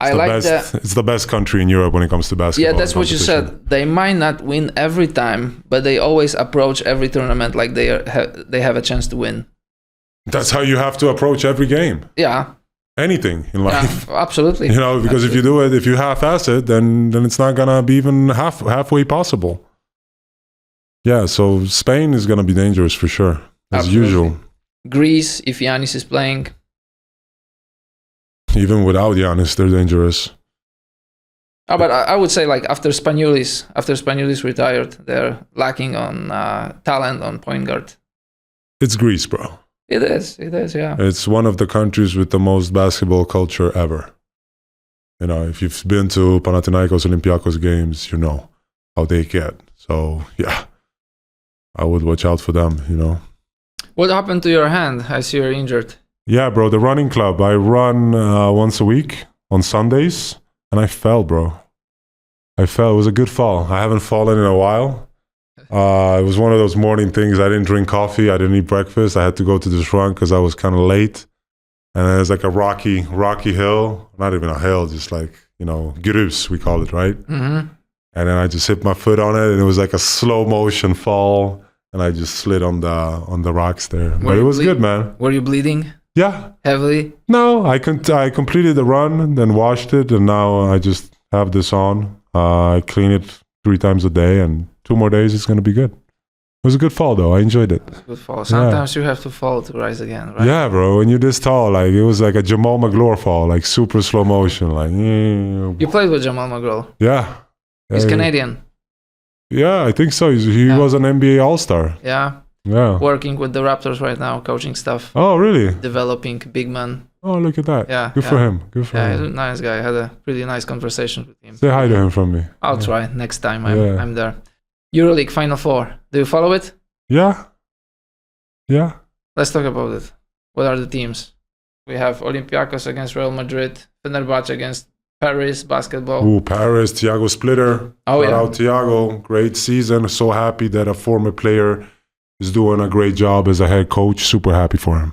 I like that. It's the best country in Europe when it comes to basketball. Yeah, that's what you said. They might not win every time, but they always approach every tournament like they have a chance to win. That's how you have to approach every game. Yeah. Anything in life. Yeah, absolutely. Because if you do it, if you half-ass it, then it's not gonna be even halfway possible. Yeah, so Spain is gonna be dangerous for sure, as Absolutely. usual. Greece, if Giannis is playing. Even without Giannis, they're dangerous. Oh, but I would say like after Spaniulis retired, they're lacking on talent on point guard. It's Greece, bro. It is, yeah. It's one of the countries with the most basketball culture ever. If you've been to Panathinaikos, Olympiakos games, you know how they get. So, yeah, I would watch out for them, What happened to your hand? I see you're injured. Yeah, bro, the running club. I run once a week on Sundays, and I fell, bro. I fell. It was a good fall. I haven't fallen in a while. It was one of those morning things. I didn't drink coffee. I didn't eat breakfast. I had to go to this run because I was kind of late. And there's like a rocky hill. Not even a hill, just like, grus, we call it, right? Mm-hmm. And then I just hit my foot on it, and it was like a slow motion fall. And I just slid on the rocks there. But it was good, man. Were you bleeding Yeah. heavily? No, I completed the run, then washed it, and now I just have this on. I clean it 3 times a day, and 2 more days it's going to be good. It was a good fall, though. I enjoyed it. Good fall. Sometimes you have to fall to rise again, right? Yeah, bro. When you're this tall, like it was like a Jamal McGlure fall, like super slow motion. Like, You played with Jamal McGraw. yeah. He's Canadian. Yeah, I think so. He was an NBA All-Star. Yeah. Yeah. Working with the Raptors right now, coaching stuff, Oh, really? developing big man. Oh, look at that. Yeah. Good for him. Good for Yeah, he's him. a nice guy. I had a pretty nice conversation with him. Say hi to him from me. I'll try next time Yeah. I'm there. EuroLeague Final Four. Do you follow it? Yeah. Yeah. Let's talk about it. What are the teams? We have Olympiacos against Real Madrid, Fenerbahce against Paris basketball. Ooh, Paris, Thiago Splitter. Oh, Shout yeah. out Thiago. Great season. So happy that a former player is doing a great job as a head coach. Super happy for him.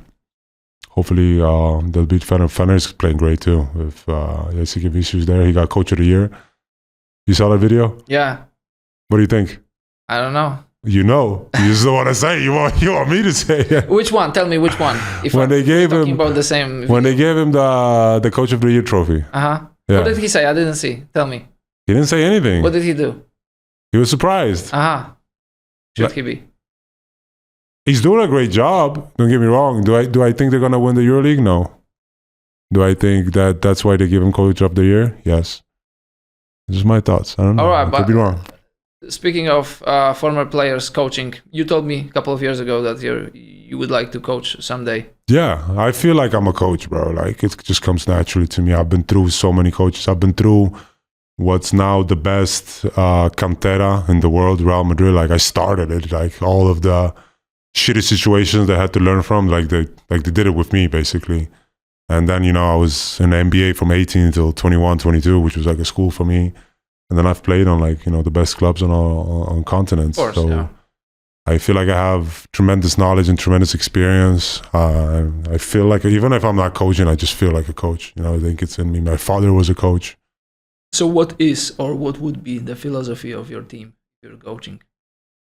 Hopefully, they'll beat Fener. Fener's playing great too. If Jasikevičius there, he got Coach of the Year. You saw that video? Yeah. What do you think? I don't know. You just don't want to say. You want me to say it. Which one? Tell me which one. If When they gave talking him about the same. when they gave him the Coach of the Year trophy. Uh-huh. Yeah. What did he say? I didn't see. Tell me. He didn't say anything. What did he do? He was surprised. Uh-huh. Should Like- he be? He's doing a great job. Don't get me wrong. Do I think they're gonna win the EuroLeague? No. Do I think that's why they give him Coach of the Year? Yes. This is my thoughts. I don't know. All right, I could be wrong. Speaking of former players coaching, you told me a couple of years ago that you would like to coach someday. Yeah, I feel like I'm a coach, bro. Like it just comes naturally to me. I've been through so many coaches. I've been through what's now the best cantera in the world, Real Madrid. Like I started it. Like all of the shitty situations they had to learn from, like they did it with me basically. And then, you know, I was in the NBA from 18 till 21, 22, which was like a school for me. And then I've played on like, you know, the best clubs on continents. Of course, so yeah. I feel like I have tremendous knowledge and tremendous experience. I feel like even if I'm not coaching, I just feel like a coach. You know, I think it's in me. My father was a coach. So what is or what would be the philosophy of your team if you're coaching?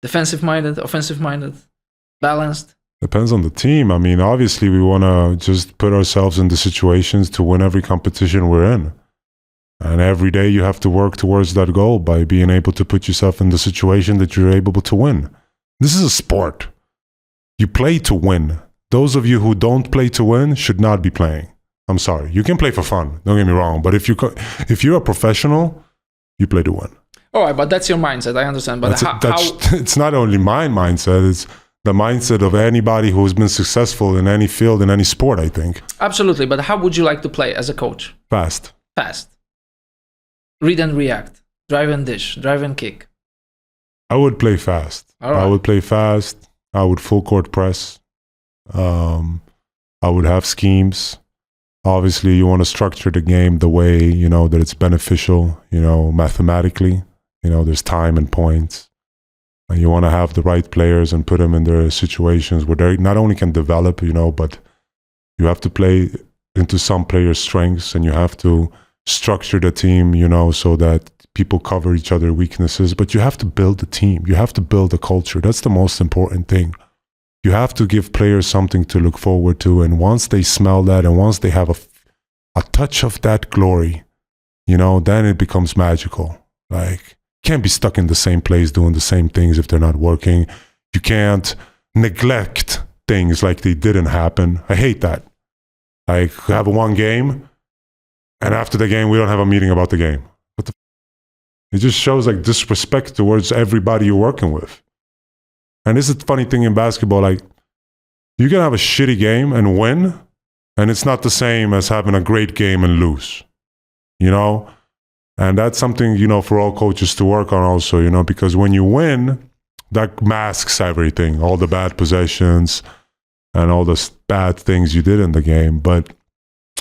Defensive-minded, offensive-minded, balanced? Depends on the team. I mean, obviously, we want to just put ourselves in the situations to win every competition we're in. And every day you have to work towards that goal by being able to put yourself in the situation that you're able to win. This is a sport. You play to win. Those of you who don't play to win should not be playing. I'm sorry. You can play for fun. Don't get me wrong. But if you're a professional, you play to win. All right, but that's your mindset. I understand. But It's not only my mindset. It's the mindset of anybody who's been successful in any field, in any sport, I think. Absolutely. But how would you like to play as a coach? Fast. Read and react. Drive and dish. Drive and kick. I would play fast. All right. I would play fast. I would full court press. I would have schemes. Obviously, you want to structure the game the way, you know, that it's beneficial, you know, mathematically. You know, there's time and points. And you want to have the right players and put them in their situations where they not only can develop, you know, but you have to play into some players' strengths, and you have to structure the team, you know, so that people cover each other's weaknesses. But you have to build the team. You have to build a culture. That's the most important thing. You have to give players something to look forward to. And once they smell that, and once they have a touch of that glory, you know, then it becomes magical. Like, can't be stuck in the same place doing the same things if they're not working. You can't neglect things like they didn't happen. I hate that. Like, have one game, and after the game, we don't have a meeting about the game. It just shows like disrespect towards everybody you're working with. And this is the funny thing in basketball, like, you can have a shitty game and win, and it's not the same as having a great game and lose, you know? And that's something, you know, for all coaches to work on also, you know, because when you win, that masks everything, all the bad possessions and all the bad things you did in the game. But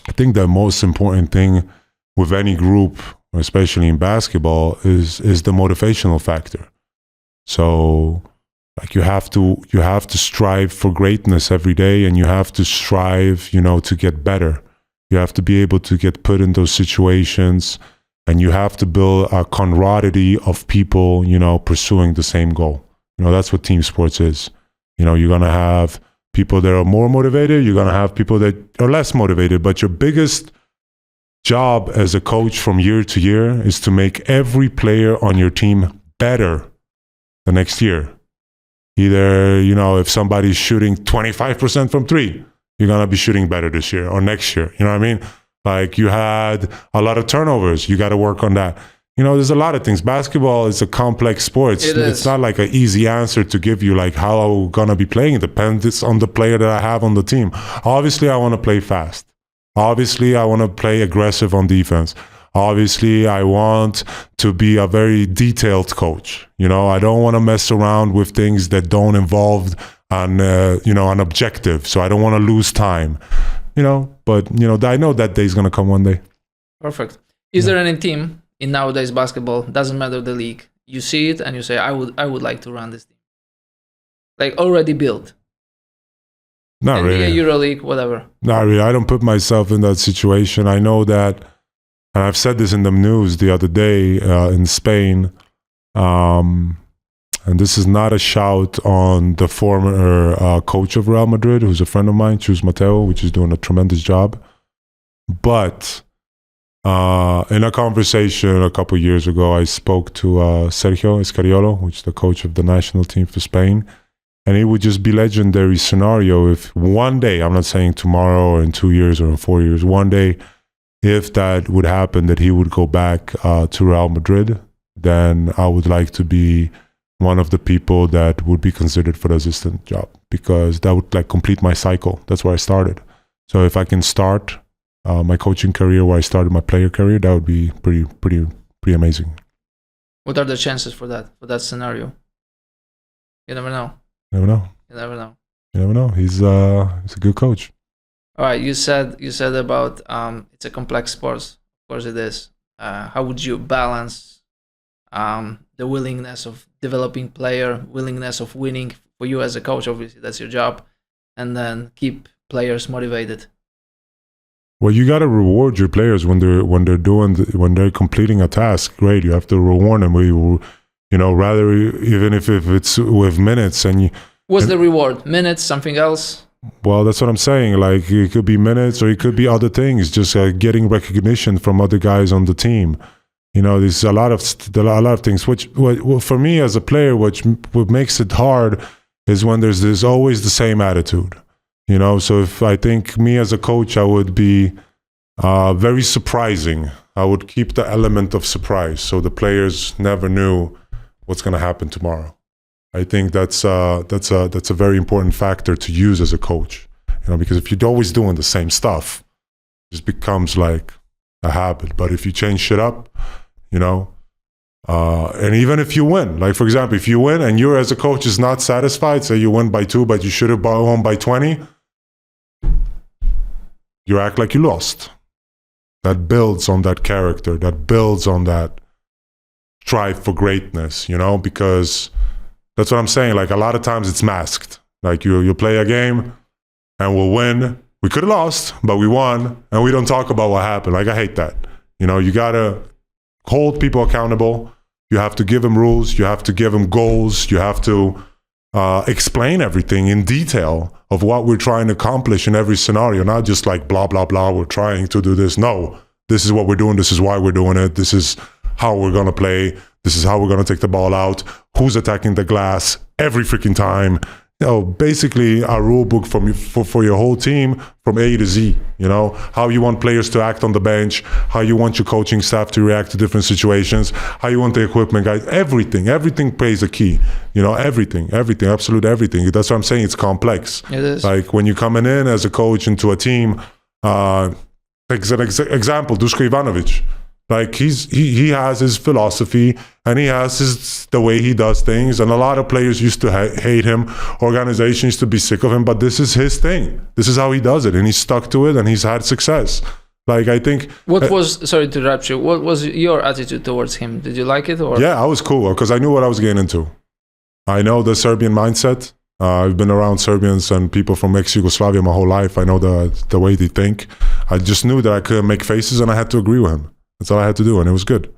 I think the most important thing with any group, especially in basketball, is the motivational factor. So, like, you have to strive for greatness every day, and you have to strive, you know, to get better. You have to be able to get put in those situations, and you have to build a camaraderie of people, you know, pursuing the same goal. You know, that's what team sports is. You know, you're going to have people that are more motivated. You're going to have people that are less motivated. But your biggest job as a coach from year to year is to make every player on your team better the next year. Either, you know, if somebody's shooting 25% from three, you're going to be shooting better this year or next year. You know what I mean? Like, you had a lot of turnovers. You got to work on that. You know, there's a lot of things. Basketball is a complex sport. It's not like an easy answer to give you, like, how I'm going to be playing. It depends on the player that I have on the team. Obviously, I want to play fast. Obviously, I want to play aggressive on defense. Obviously, I want to be a very detailed coach. You know, I don't want to mess around with things that don't involve an objective. So I don't want to lose time. You know, but, you know, I know that day's going to come one day. Perfect. Is there any team in nowadays basketball, doesn't matter the league, you see it and you say, I would like to run this team? Like, already built? Not NBA, really. EuroLeague, whatever. Not really. I don't put myself in that situation. I know that, and I've said this in the news the other day in Spain, and this is not a shout on the former coach of Real Madrid, who's a friend of mine, Chus Mateo, which is doing a tremendous job. But in a conversation a couple of years ago, I spoke to Sergio Escariolo, which is the coach of the national team for Spain. And it would just be legendary scenario if one day, I'm not saying tomorrow or in 2 years or in 4 years, one day, if that would happen, that he would go back to Real Madrid, then I would like to be one of the people that would be considered for the assistant job, because that would like complete my cycle. That's where I started. So if I can start my coaching career where I started my player career, that would be pretty amazing. What are the chances for that scenario? You never know. Never know. You never know. You never know. He's a good coach. All right, you said about it's a complex sport. Of course, it is. How would you balance the willingness of developing player, willingness of winning for you as a coach? Obviously, that's your job, and then keep players motivated. Well, you got to reward your players when they're completing a task. Great, you have to reward them. Rather even if it's with minutes and What's the reward? Minutes, something else? Well, that's what I'm saying. Like, it could be minutes or it could be other things. Just getting recognition from other guys on the team. There's a lot of things. Which for me as a player, what makes it hard is when there's always the same attitude. So if I think me as a coach, I would be very surprising. I would keep the element of surprise, so the players never knew what's going to happen tomorrow. I think that's a very important factor to use as a coach. Because if you're always doing the same stuff, it just becomes like a habit. But if you change shit up, and even if you win, like for example, if you win and you as a coach is not satisfied, say you win by 2, but you should have won by 20, you act like you lost. That builds on that character. That builds on that strive for greatness, because that's what I'm saying. Like, a lot of times it's masked. Like, you play a game and we'll win. We could have lost, but we won, and we don't talk about what happened. Like, I hate that. You got to hold people accountable. You have to give them rules. You have to give them goals. You have to explain everything in detail of what we're trying to accomplish in every scenario, not just like blah, blah, blah, we're trying to do this. No, this is what we're doing. This is why we're doing it. This is how we're going to play. This is how we're going to take the ball out. Who's attacking the glass every freaking time. Basically a rule book for your whole team from A to Z. How you want players to act on the bench, how you want your coaching staff to react to different situations, how you want the equipment guys, everything plays a key. Everything, absolute everything. That's what I'm saying. It's complex. It is. Like, when you're coming in as a coach into a team, as an example, Duško Ivanović. Like, he has his philosophy and he has the way he does things, and a lot of players used to hate him, organizations used to be sick of him, but this is his thing. This is how he does it, and he's stuck to it, and he's had success. Like, I think... Sorry to interrupt you, what was your attitude towards him? Did you like it? Or? Yeah, I was cool, because I knew what I was getting into. I know the Serbian mindset. I've been around Serbians and people from ex-Yugoslavia my whole life. I know the way they think. I just knew that I couldn't make faces, and I had to agree with him. That's all I had to do, and it was good.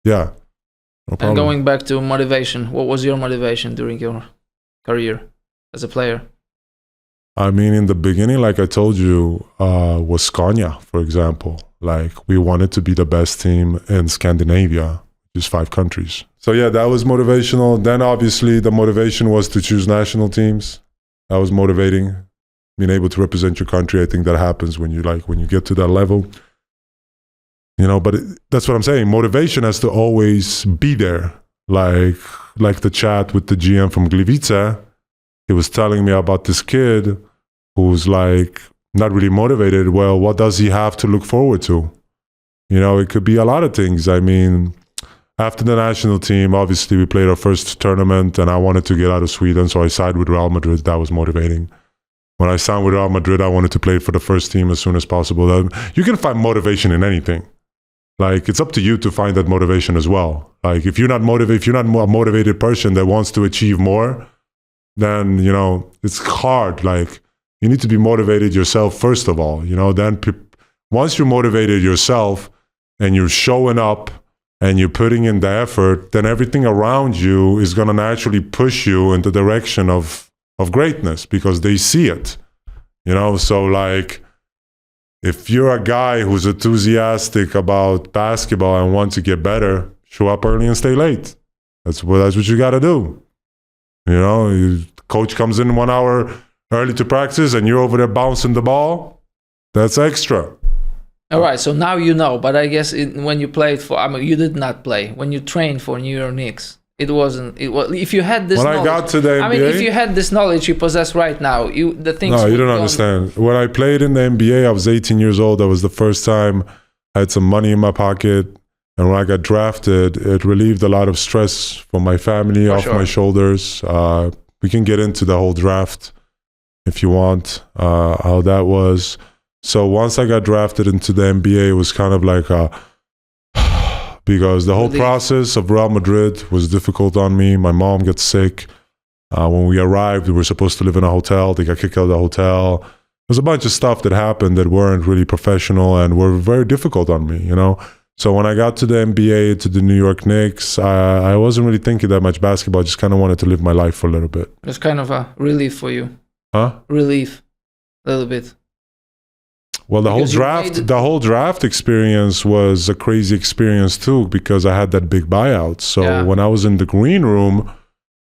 Yeah, no problem. And going back to motivation, what was your motivation during your career as a player? I mean, in the beginning, like I told you, was Scania, for example. Like, we wanted to be the best team in Scandinavia, which is 5 countries. So yeah, that was motivational. Then obviously the motivation was to choose national teams. That was motivating. Being able to represent your country, I think that happens when you get to that level. But that's what I'm saying. Motivation has to always be there. Like the chat with the GM from Gliwice, he was telling me about this kid who's like not really motivated. Well, what does he have to look forward to? It could be a lot of things. I mean, after the national team, obviously we played our first tournament and I wanted to get out of Sweden, so I signed with Real Madrid. That was motivating. When I signed with Real Madrid, I wanted to play for the first team as soon as possible. You can find motivation in anything. Like, it's up to you to find that motivation as well. Like, if you're not a motivated person that wants to achieve more, then, it's hard. Like, you need to be motivated yourself first of all. Then once you're motivated yourself and you're showing up and you're putting in the effort, then everything around you is going to naturally push you in the direction of greatness because they see it. So like, if you're a guy who's enthusiastic about basketball and wants to get better, show up early and stay late. That's what you got to do. Coach comes in 1 hour early to practice and you're over there bouncing the ball. That's extra. All right, so now you know, but I guess when you played you did not play. When you trained for New York Knicks, if you had this knowledge, I got to the NBA, if you had this knowledge you possess right now, you don't understand. When I played in the NBA, I was 18 years old. That was the first time I had some money in my pocket. And when I got drafted, it relieved a lot of stress from my family my shoulders. we can get into the whole draft if you want, how that was. So once I got drafted into the NBA, it was kind of like because the whole process of Real Madrid was difficult on me. My mom got sick. When we arrived, we were supposed to live in a hotel. They got kicked out of the hotel. There was a bunch of stuff that happened that weren't really professional and were very difficult on me, you know? So when I got to the NBA, to the New York Knicks, I wasn't really thinking that much basketball. I just kind of wanted to live my life for a little bit. It was kind of a relief for you. Huh? Relief, a little bit. Well, the whole draft experience was a crazy experience too, because I had that big buyout. So when I was in the green room,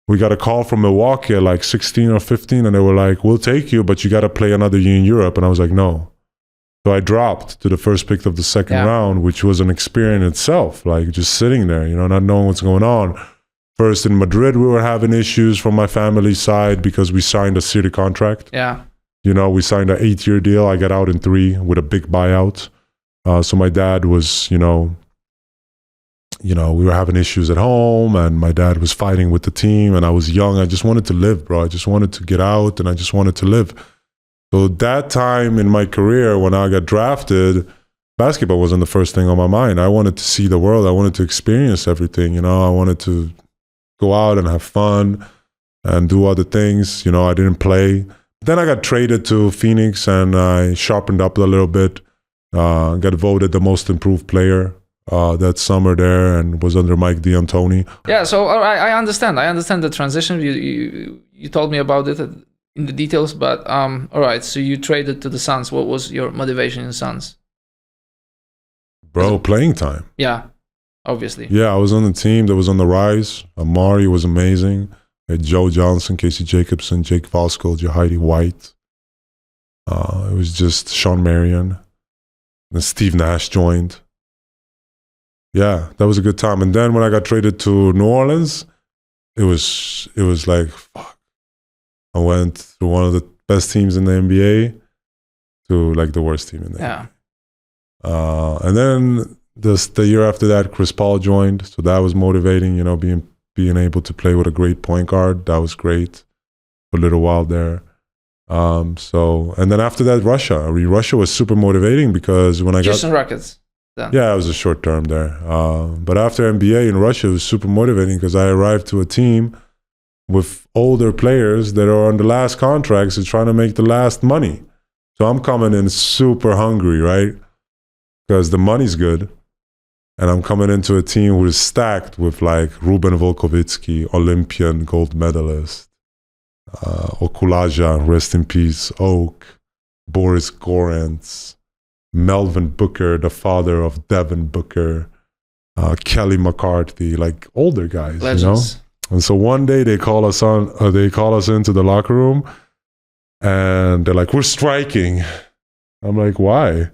we got a call from Milwaukee at like 16 or 15, and they were like, "We'll take you, but you got to play another year in Europe." And I was like, "No." So I dropped to the first pick of the second round, which was an experience itself, like just sitting there, you know, not knowing what's going on. First in Madrid, we were having issues from my family side because we signed a city contract. Yeah. You know, we signed an 8-year deal. I got out in 3 with a big buyout. So my dad was, you know, we were having issues at home, and my dad was fighting with the team, and I was young. I just wanted to live, bro. I just wanted to get out, and I just wanted to live. So that time in my career, when I got drafted, basketball wasn't the first thing on my mind. I wanted to see the world. I wanted to experience everything, you know. I wanted to go out and have fun and do other things. You know, I didn't play. Then I got traded to Phoenix, and I sharpened up a little bit. Got voted the most improved player that summer there, and was under Mike D'Antoni. Yeah, so I understand. I understand the transition. You told me about it in the details, but all right. So you traded to the Suns. What was your motivation in Suns? Bro, playing time. Yeah, obviously. Yeah, I was on the team that was on the rise. Amari was amazing. I had Joe Johnson, Casey Jacobson, Jake Fosco, Jahidi White. It was just Sean Marion. And Steve Nash joined. Yeah, that was a good time. And then when I got traded to New Orleans, it was like, fuck. I went through one of the best teams in the NBA to like the worst team in the NBA. And then the year after that, Chris Paul joined. So that was motivating, you know, being able to play with a great point guard. That was great for a little while there. And then after that, Russia. Russia was super motivating because when I Houston Rockets. Then. Yeah, it was a short term there. But after NBA in Russia, it was super motivating because I arrived to a team with older players that are on the last contracts and trying to make the last money. So I'm coming in super hungry, right? Because the money's good. And I'm coming into a team who is stacked with like Ruben Volkovitsky, Olympian gold medalist, Okulaja, rest in peace, Oak, Boris Gorentz, Melvin Booker, the father of Devin Booker, Kelly McCarthy, like older guys, Legends. You know? And so one day they call us into the locker room, and they're like, "We're striking." I'm like, "Why?"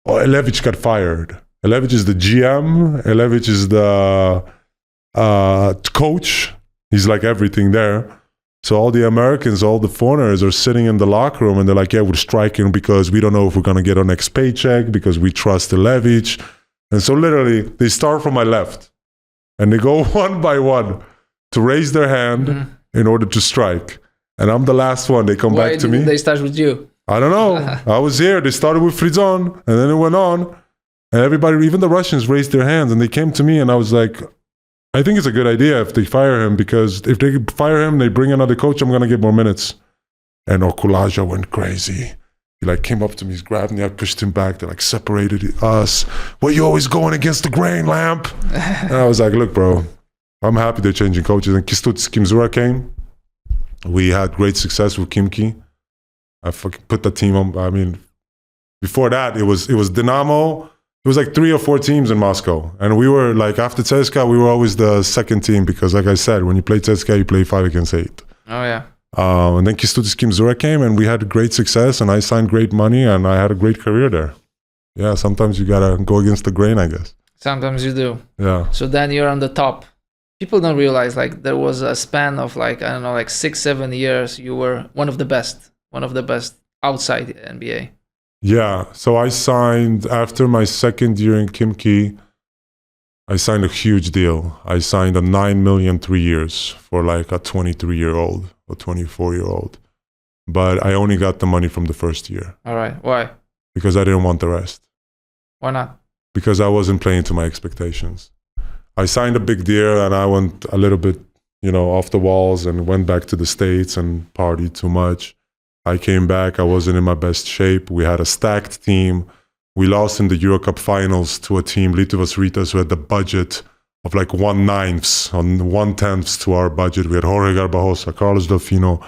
"Oh, Elevich got fired." Elevich is the GM. Elevich is the coach. He's like everything there. So all the Americans, all the foreigners are sitting in the locker room, and they're like, "Yeah, we're striking because we don't know if we're going to get our next paycheck because we trust Elevich." And so literally they start from my left, and they go one by one to raise their hand in order to strike. And I'm the last one. They come back to me. They start with you? I don't know. I was here. They started with Frizon, and then it went on. And everybody, even the Russians, raised their hands, and they came to me, and I was like, "I think it's a good idea if they fire him, because if they fire him, they bring another coach, I'm going to get more minutes." And Okulaja went crazy. He like came up to me, he's grabbed me, I pushed him back. They like separated us. "Well, you always going against the grain, Lamp." And I was like, "Look, bro, I'm happy they're changing coaches." And Kęstutis Kimzura came. We had great success with Kimki. I fucking put the team on. I mean, before that, it was Dynamo. It was like 3 or 4 teams in Moscow. And we were like, after CSKA, we were always the second team because, like I said, when you play CSKA, you play 5 against 8. Oh, yeah. And then Kęstutis Kimzura came, and we had great success, and I signed great money, and I had a great career there. Yeah, sometimes you got to go against the grain, I guess. Sometimes you do. Yeah. So then you're on the top. People don't realize, like, there was a span of, like, I don't know, like 6-7 years. You were one of the best outside the NBA. Yeah, so I signed, after my second year in Kimki, I signed a huge deal. I signed a $9 million 3 years for like a 23-year-old. a 24-year-old. But I only got the money from the first year. All right. Why? Because I didn't want the rest. Why not? Because I wasn't playing to my expectations. I signed a big deal and I went a little bit, off the walls and went back to the States and partied too much. I came back, I wasn't in my best shape. We had a stacked team. We lost in the Euro Cup finals to a team, Lietuvos Rytas, who had the budget of like 1/9 on 1/10 to our budget. We had Jorge Garbajosa, Carlos Delfino,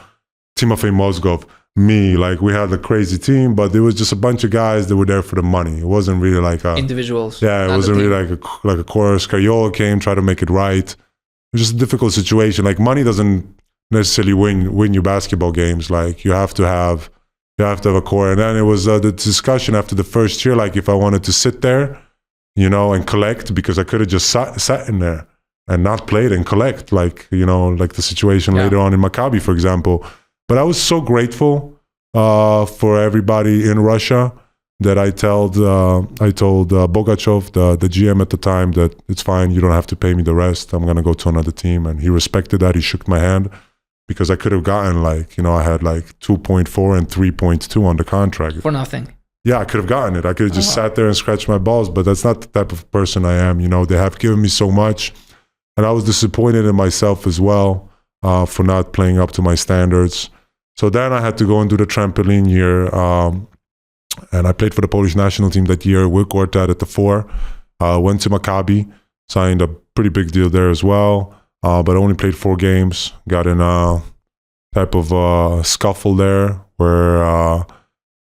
Timofey Mozgov, me. Like, we had a crazy team, but it was just a bunch of guys that were there for the money. It wasn't really like a individuals. Yeah, it wasn't really like a chorus. Cariola came, tried to make it right. It was just a difficult situation. Like, money doesn't necessarily win you basketball games. Like, you have to have a core. And then it was the discussion after the first year, like if I wanted to sit there, and collect, because I could have just sat in there and not played and collect, like the situation later on in Maccabi, for example. But I was so grateful for everybody in Russia that I told Bogachev, the GM at the time, that it's fine, you don't have to pay me the rest. I'm going to go to another team. And he respected that. He shook my hand, because I could have gotten I had like 2.4 and 3.2 on the contract. For nothing. Yeah, I could have gotten it. I could have just sat there and scratched my balls, but that's not the type of person I am. They have given me so much. And I was disappointed in myself as well for not playing up to my standards. So then I had to go and do the trampoline year. And I played for the Polish national team that year with Gortat at the 4. Went to Maccabi, signed a pretty big deal there as well. But I only played 4 games. Got in a type of scuffle there where,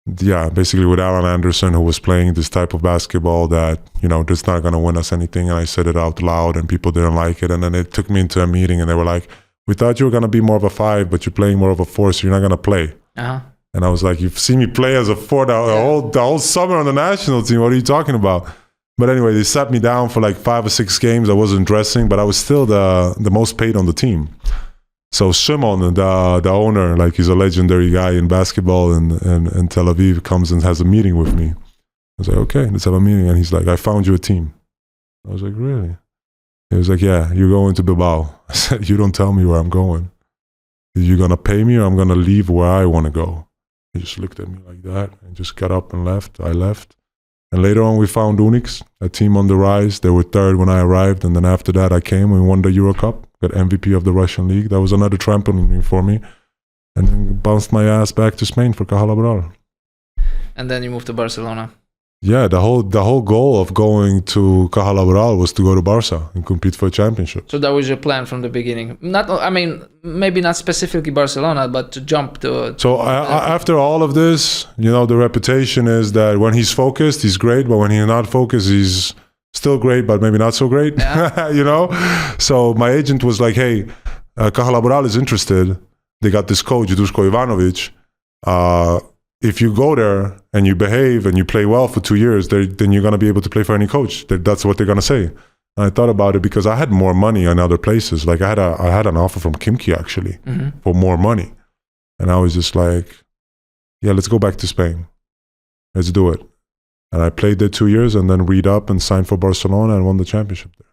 basically with Alan Anderson, who was playing this type of basketball that, that's not going to win us anything. And I said it out loud and people didn't like it. And then it took me into a meeting and they were like, we thought you were going to be more of a 5, but you're playing more of a 4, so you're not going to play. Uh-huh. And I was like, you've seen me play as a 4 the whole summer on the national team. What are you talking about? But anyway, they sat me down for like 5 or 6 games. I wasn't dressing, but I was still the most paid on the team. So Shimon, the owner, like he's a legendary guy in basketball in Tel Aviv, comes and has a meeting with me. I was like, okay, let's have a meeting. And he's like, I found you a team. I was like, really? He was like, yeah, you're going to Bilbao. I said, you don't tell me where I'm going. Are you going to pay me or I'm going to leave where I want to go? He just looked at me like that and just got up and left. I left. And later on, we found Unix, a team on the rise. They were 3rd when I arrived. And then after that, I came and won the Euro Cup, got MVP of the Russian league. That was another trampoline for me. And then bounced my ass back to Spain for Caja Laboral. And then you moved to Barcelona. Yeah, the whole goal of going to Caja Laboral was to go to Barca and compete for a championship. So that was your plan from the beginning. Maybe not specifically Barcelona, but to jump to... So after all of this, the reputation is that when he's focused, he's great, but when he's not focused, he's still great, but maybe not so great. Yeah. So my agent was like, hey, Caja Laboral is interested. They got this coach, Duško Ivanović. If you go there and you behave and you play well for 2 years, then you're going to be able to play for any coach. That's what they're going to say. And I thought about it because I had more money in other places. Like I had an offer from Kimki actually for more money. And I was just like, yeah, let's go back to Spain. Let's do it. And I played there 2 years and then read up and signed for Barcelona and won the championship there.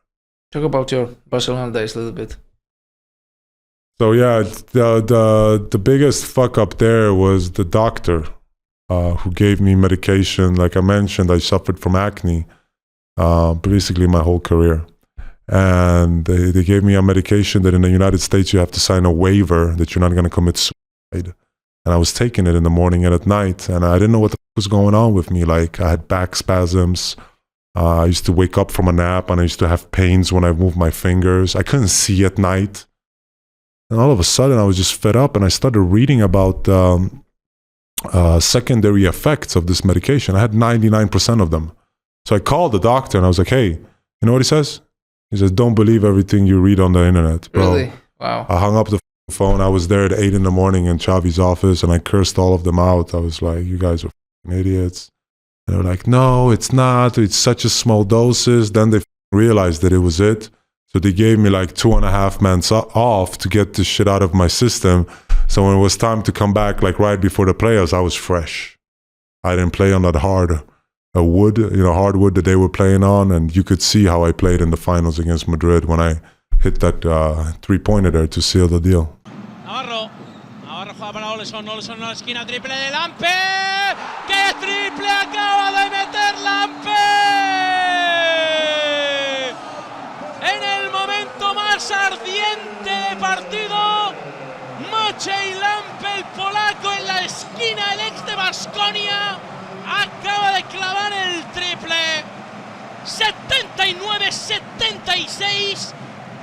Talk about your Barcelona days a little bit. So yeah, the biggest fuck up there was the doctor who gave me medication. Like I mentioned, I suffered from acne basically my whole career. And they gave me a medication that in the United States you have to sign a waiver that you're not going to commit suicide. And I was taking it in the morning and at night, and I didn't know what was going on with me. Like I had back spasms. I used to wake up from a nap and I used to have pains when I moved my fingers. I couldn't see at night. And all of a sudden I was just fed up and I started reading about secondary effects of this medication. I had 99% of them. So I called the doctor and I was like, hey, you know what he says? He says, don't believe everything you read on the internet, bro. Really? Wow. I hung up the phone. I was there at 8 in the morning in Xavi's office and I cursed all of them out. I was like, you guys are idiots. And they were like, no, it's not. It's such a small doses. Then they realized that it was it. So they gave me like 2.5 months off to get this shit out of my system. So when it was time to come back, like right before the playoffs, I was fresh. I didn't play on that hardwood that they were playing on. And you could see how I played in the finals against Madrid when I hit that 3-pointer there to seal the deal. Navarro va para Oleson en la esquina, triple de Lampe. ¡Qué triple acaba de meter Lampe! En el momento más ardiente de partido, Maciej Lampe, el polaco en la esquina, el ex de Baskonia, acaba de clavar el triple. 79-76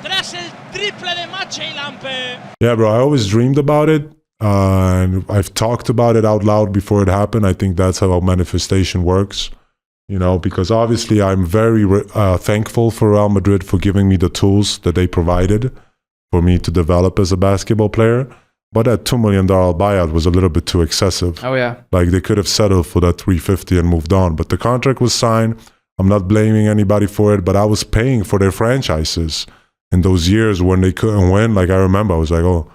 tras el triple de Maciej Lampe. Yeah, bro, I always dreamed about it. And I've talked about it out loud before it happened. I think that's how manifestation works. You know, because obviously I'm very thankful for Real Madrid for giving me the tools that they provided for me to develop as a basketball player. But that $2 million buyout was a little bit too excessive. Oh, yeah. Like they could have settled for that 350 and moved on. But the contract was signed. I'm not blaming anybody for it, but I was paying for their franchises in those years when they couldn't win. Like I remember, I was like, oh,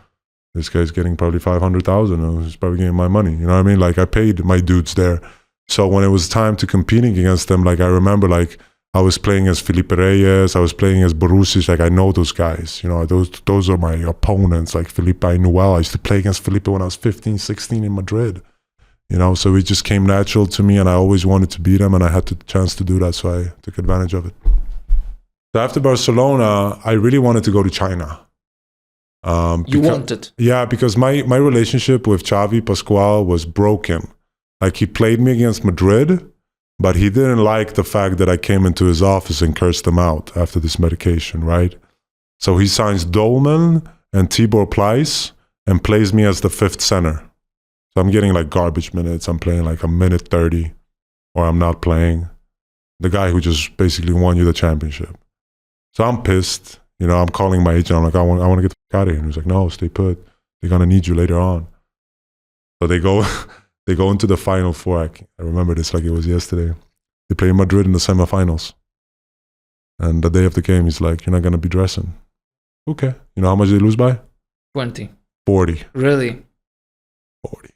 this guy's getting probably 500,000. He's probably getting my money. You know what I mean? Like I paid my dudes there. So when it was time to competing against them, like I remember, like I was playing as Felipe Reyes, I was playing as Borussia. Like I know those guys. You know, those are my opponents. Like Felipe, I knew well. I used to play against Felipe when I was 15, 16 in Madrid. You know, so it just came natural to me, and I always wanted to beat them, and I had the chance to do that, so I took advantage of it. So after Barcelona, I really wanted to go to China. You wanted? Yeah, because my relationship with Xavi Pascual was broken. Like he played me against Madrid, but he didn't like the fact that I came into his office and cursed him out after this medication, right? So he signs Dolman and Tibor Pleiss and plays me as the fifth center. So I'm getting like garbage minutes. I'm playing like a minute 30, or I'm not playing. The guy who just basically won you the championship. So I'm pissed. You know, I'm calling my agent. I'm like, I want to get the fuck out of here. And he's like, no, stay put. They're going to need you later on. So they go into the Final Four. I remember this like it was yesterday. They play Madrid in the semifinals. And the day of the game, he's like, you're not going to be dressing. Okay. You know how much they lose by? 20. 40. Really? 40.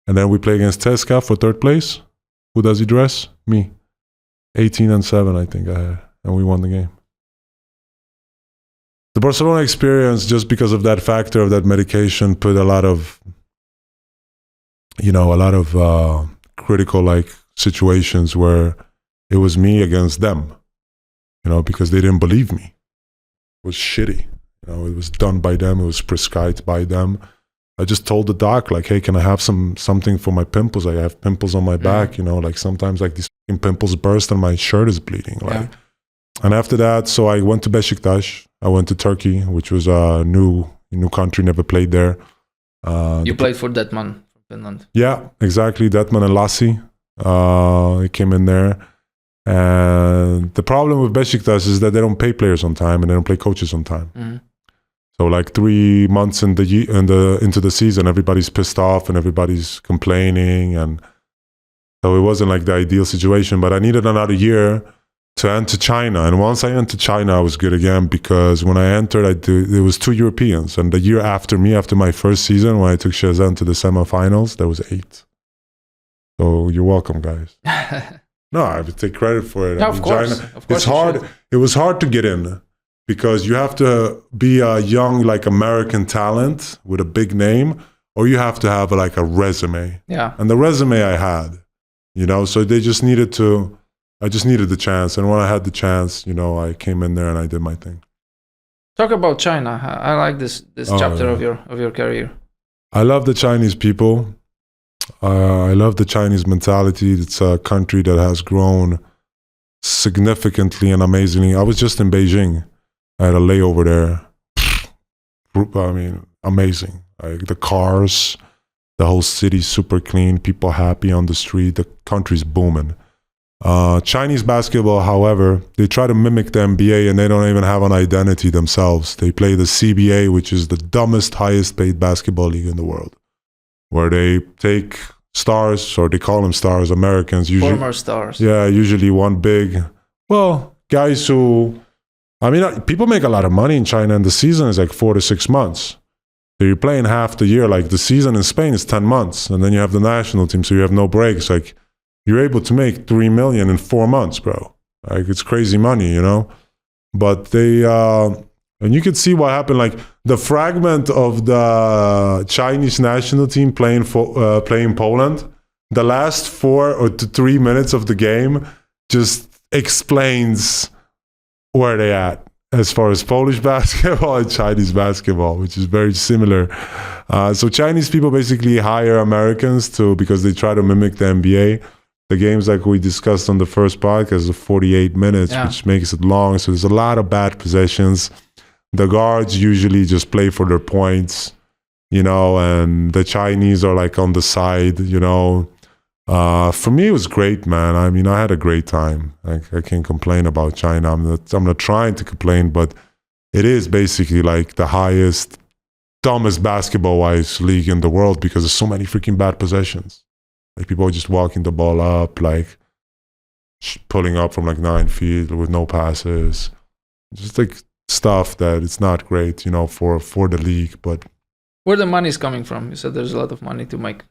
And then we play against Tesca for third place. Who does he dress? Me. 18-7, I think I had. And we won the game. The Barcelona experience, just because of that factor of that medication, put a lot of, critical like situations where it was me against them, because they didn't believe me. It was shitty. It was done by them. It was prescribed by them. I just told the doc, like, hey, can I have something for my pimples? I have pimples on my back, like sometimes like these pimples burst and my shirt is bleeding. Like, and after that, so I went to Beşiktaş. I went to Turkey, which was a new country, never played there. You played for Detman from Finland. Yeah, exactly. Detman and Lassi. He came in there. And the problem with Beşiktaş is that they don't pay players on time and they don't play coaches on time. Mm-hmm. So like 3 months into the season, everybody's pissed off and everybody's complaining, and so it wasn't like the ideal situation. But I needed another year to enter China, and once I entered China, I was good again, because when I entered, there was 2 Europeans, and the year after me, after my first season, when I took Shenzhen to the semifinals, there was 8. So you're welcome, guys. No, I would take credit for it. No, of course. China, of course it's hard. It was hard to get in, because you have to be a young, like, American talent with a big name, or you have to have like a resume. Yeah. And the resume I had, so they just needed to. I just needed the chance, and when I had the chance, I came in there and I did my thing. Talk about China. I like this chapter of your career. I love the Chinese people. I love the Chinese mentality. It's a country that has grown significantly and amazingly. I was just in Beijing. I had a layover there. I mean, amazing. Like the cars, the whole city super clean, people happy on the street. The country's booming. Chinese basketball, however, they try to mimic the NBA and they don't even have an identity themselves. They play the CBA, which is the dumbest, highest paid basketball league in the world, where they take stars, or they call them stars, Americans. Usually, former stars. Yeah, usually one big, guys who, people make a lot of money in China, and the season is like 4 to 6 months. So you're playing half the year. Like the season in Spain is 10 months, and then you have the national team, so you have no breaks. Like, you're able to make $3 million in 4 months, bro. Like, it's crazy money, But they, And you could see what happened. Like the fragment of the Chinese national team playing Poland, the last 4 or 3 minutes of the game just explains where they at as far as Polish basketball and Chinese basketball, which is very similar. So Chinese people basically hire Americans because they try to mimic the NBA. The games, like we discussed on the first podcast, are 48 minutes, which makes it long. So there's a lot of bad possessions. The guards usually just play for their points, and the Chinese are like on the side, For me, it was great, man. I mean, I had a great time. I can't complain about China. I'm not trying to complain, but it is basically like the highest, dumbest basketball-wise league in the world because there's so many freaking bad possessions. Like people are just walking the ball up, like pulling up from like 9 feet with no passes. Just like stuff that it's not great, for the league. But where the money's coming from? You said there's a lot of money to make.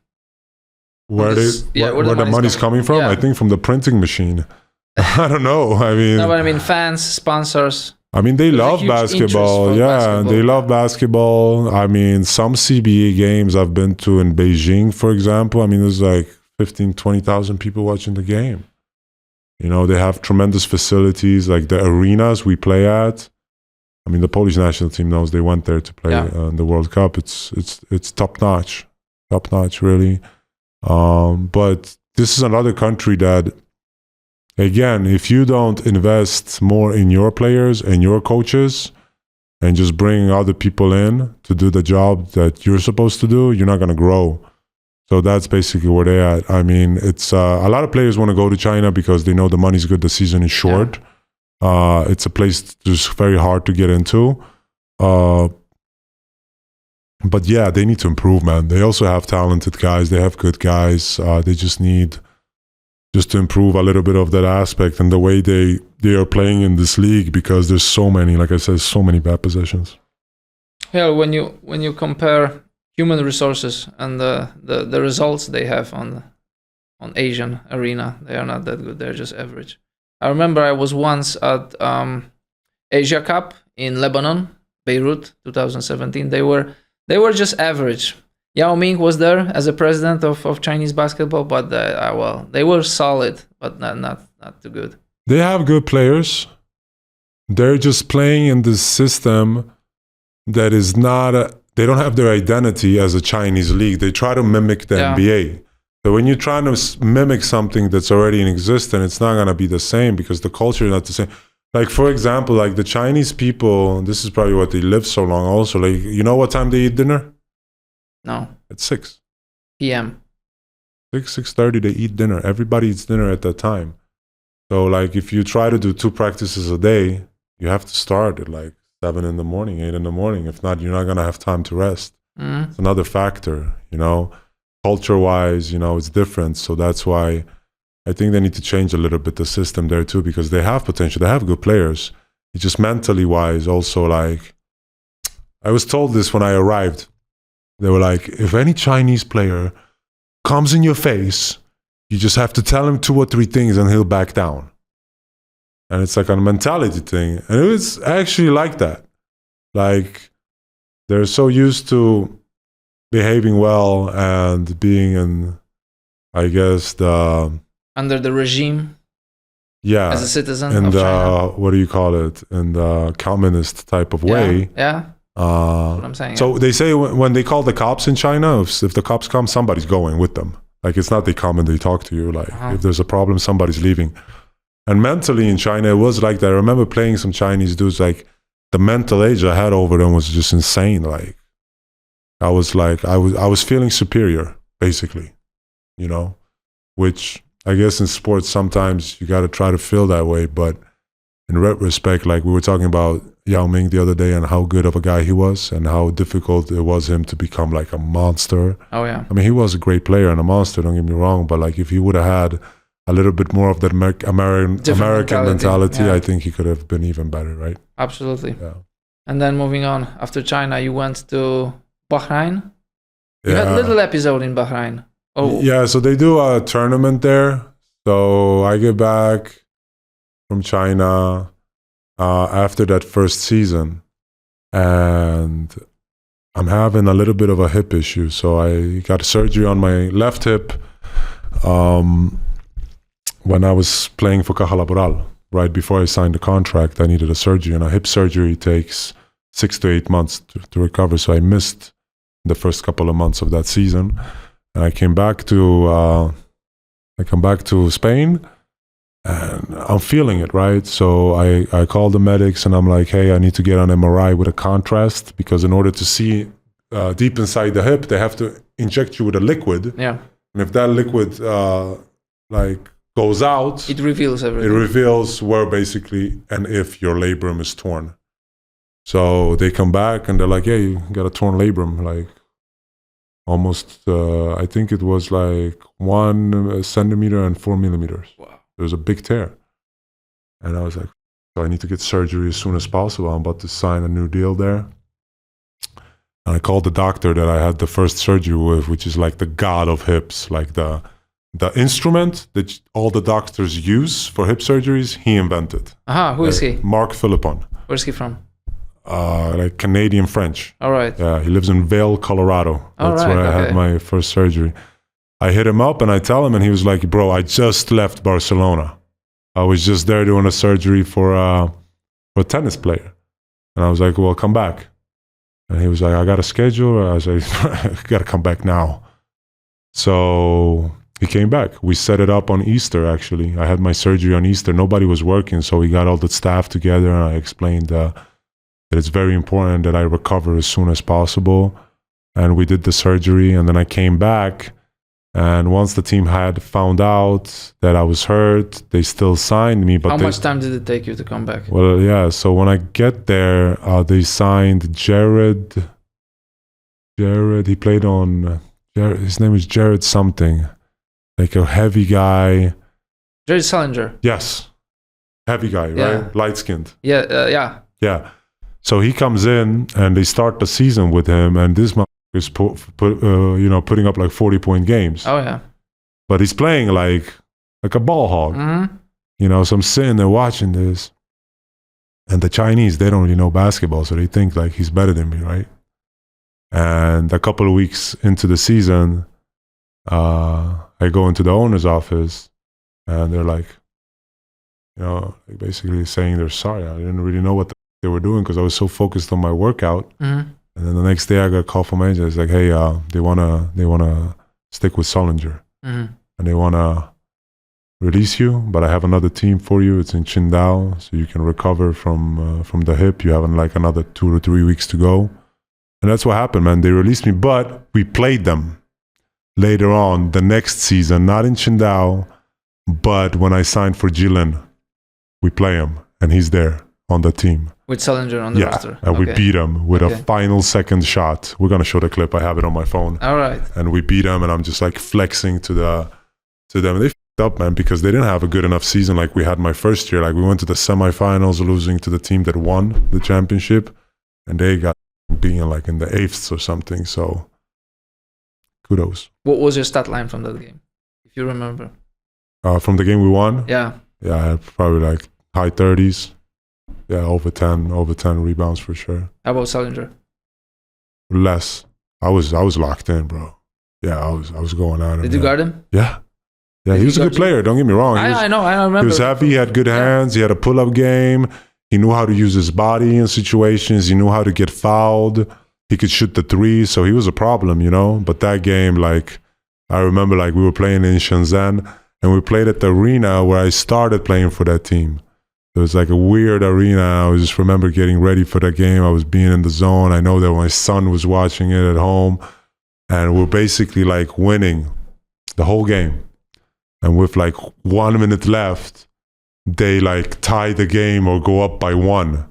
Where the money's coming from? Yeah. I think from the printing machine. I don't know. I mean, no, but I mean fans, sponsors. I mean, they love basketball. Yeah, they love basketball. I mean, some CBA games I've been to in Beijing, for example. I mean, there's like 15, 20,000 people watching the game. They have tremendous facilities, like the arenas we play at. I mean, the Polish national team knows they went there to play in the World Cup. It's top notch, really. But this is another country that, again, if you don't invest more in your players and your coaches and just bring other people in to do the job that you're supposed to do, you're not going to grow. So that's basically where they're at. I mean, it's a lot of players want to go to China because they know the money's good, the season is short. It's a place just very hard to get into. But yeah, they need to improve, man. They also have talented guys. They have good guys. They just need to improve a little bit of that aspect and the way they are playing in this league because there's so many, like I said, so many bad possessions. Yeah, when you compare human resources and the results they have on Asian arena, they are not that good. They're just average. I remember I was once at Asia Cup in Lebanon, Beirut, 2017. They were just average. Yao Ming was there as a president of Chinese basketball, but they were solid, but not too good. They have good players. They're just playing in this system that is not. They don't have their identity as a Chinese league. They try to mimic the NBA. So when you're trying to mimic something that's already in existence, it's not going to be the same because the culture is not the same. Like, for example, like the Chinese people, this is probably what they live so long also. Like, you know what time they eat dinner? No. At 6 p.m. 6:30 they eat dinner. Everybody eats dinner at that time. So like if you try to do 2 practices a day, you have to start at like 7 in the morning, 8 in the morning. If not, you're not going to have time to rest. It's another factor, Culture-wise, it's different. So that's why I think they need to change a little bit the system there too, because they have potential. They have good players. It's just mentally-wise also like, I was told this when I arrived. They were like, if any Chinese player comes in your face, you just have to tell him 2 or 3 things and he'll back down. And it's like a mentality thing. And it was actually like that. Like, they're so used to behaving well and being in, I guess, under the regime. Yeah. As a citizen in of China. What do you call it? In the communist type of way. Yeah. That's what I'm saying. So they say when they call the cops in China, if the cops come, somebody's going with them. Like, it's not they come and they talk to you. Like, if there's a problem, somebody's leaving. And mentally in China, it was like that. I remember playing some Chinese dudes, like, the mental age I had over them was just insane. Like, I was feeling superior, basically, which I guess in sports, sometimes you got to try to feel that way. But in retrospect, like we were talking about Yao Ming the other day and how good of a guy he was and how difficult it was him to become like a monster. Oh, yeah. I mean, he was a great player and a monster, don't get me wrong. But like if he would have had a little bit more of that American mentality, I think he could have been even better, right? Absolutely. Yeah. And then moving on, after China, you went to Bahrain. You had a little episode in Bahrain. Oh, yeah. So they do a tournament there. So I get back from China after that first season, and I'm having a little bit of a hip issue. So I got surgery on my left hip when I was playing for Caja Laboral. Right before I signed the contract, I needed a surgery, and a hip surgery takes 6 to 8 months to recover. So I missed the first couple of months of that season, and I come back to Spain, and I'm feeling it, right? So I called the medics, and I'm like, hey, I need to get an MRI with a contrast, because in order to see deep inside the hip, they have to inject you with a liquid. Yeah. And if that liquid goes out, it reveals everything. It reveals where basically and if your labrum is torn. So they come back and they're like, yeah, you got a torn labrum, like almost, I think it was like 1 centimeter and 4 millimeters. Wow. There was a big tear. And I was like, so I need to get surgery as soon as possible. I'm about to sign a new deal there. And I called the doctor that I had the first surgery with, which is like the god of hips, like the instrument that all the doctors use for hip surgeries, he invented. Who is he? Mark Philippon. Where's he from? Like Canadian French. All right. Yeah, he lives in Vail, Colorado. That's where I had my first surgery. I hit him up and I tell him, and he was like, bro, I just left Barcelona. I was just there doing a surgery for a tennis player. And I was like, well, come back. And he was like, I got a schedule. I was like, I got to come back now. So he came back. We set it up on Easter, actually. I had my surgery on Easter. Nobody was working, so we got all the staff together, and I explained that it's very important that I recover as soon as possible. And we did the surgery, and then I came back. And once the team had found out that I was hurt, they still signed me. But how much time did it take you to come back? Well, yeah. So when I get there, they signed Jared. He played on. His name is Jared something, like a heavy guy. Jared Salinger. Yes, heavy guy, right? Yeah. Light skinned. Yeah. Yeah. So he comes in, and they start the season with him, and this is putting up like 40-point games. Oh yeah. But he's playing like a ball hog. Mm-hmm. So I'm sitting there watching this, and the Chinese, they don't really know basketball, so they think like he's better than me, right? And a couple of weeks into the season, I go into the owner's office, and they're like, basically saying they're sorry. I didn't really know what they were doing because I was so focused on my workout. Mm-hmm. And then the next day I got a call from agent. It's like, hey, they wanna stick with Solinger, mm-hmm. and they wanna release you, but I have another team for you. It's in Qingdao, so you can recover from the hip. You have like another 2 to 3 weeks to go, and that's what happened, man. They released me, but we played them later on the next season, not in Qingdao, but when I signed for Jilin, we play him, and he's there on the team. With Salinger on the roster. And we beat him with a final second shot. We're gonna show the clip. I have it on my phone. All right. And we beat him, and I'm just like flexing to them. They f***ed up, man, because they didn't have a good enough season like we had my first year. Like we went to the semifinals, losing to the team that won the championship, and they got being like in the 8th or something. So kudos. What was your stat line from that game, if you remember? From the game we won? Yeah. Yeah, I had probably like high 30s. Yeah, over 10 rebounds for sure. How about Salinger? Less. I was locked in, bro. Yeah, I was going at him. Did you guard him? Yeah. Yeah, he was a good player. Don't get me wrong. I know. I remember. He was happy. He had good hands. He had a pull-up game. He knew how to use his body in situations. He knew how to get fouled. He could shoot the three, so he was a problem, But that game, like, I remember, like, we were playing in Shenzhen, and we played at the arena where I started playing for that team. It was like a weird arena. I just remember getting ready for that game. I was being in the zone. I know that my son was watching it at home, and we're basically like winning the whole game. And with like 1 minute left, they like tie the game or go up by 1.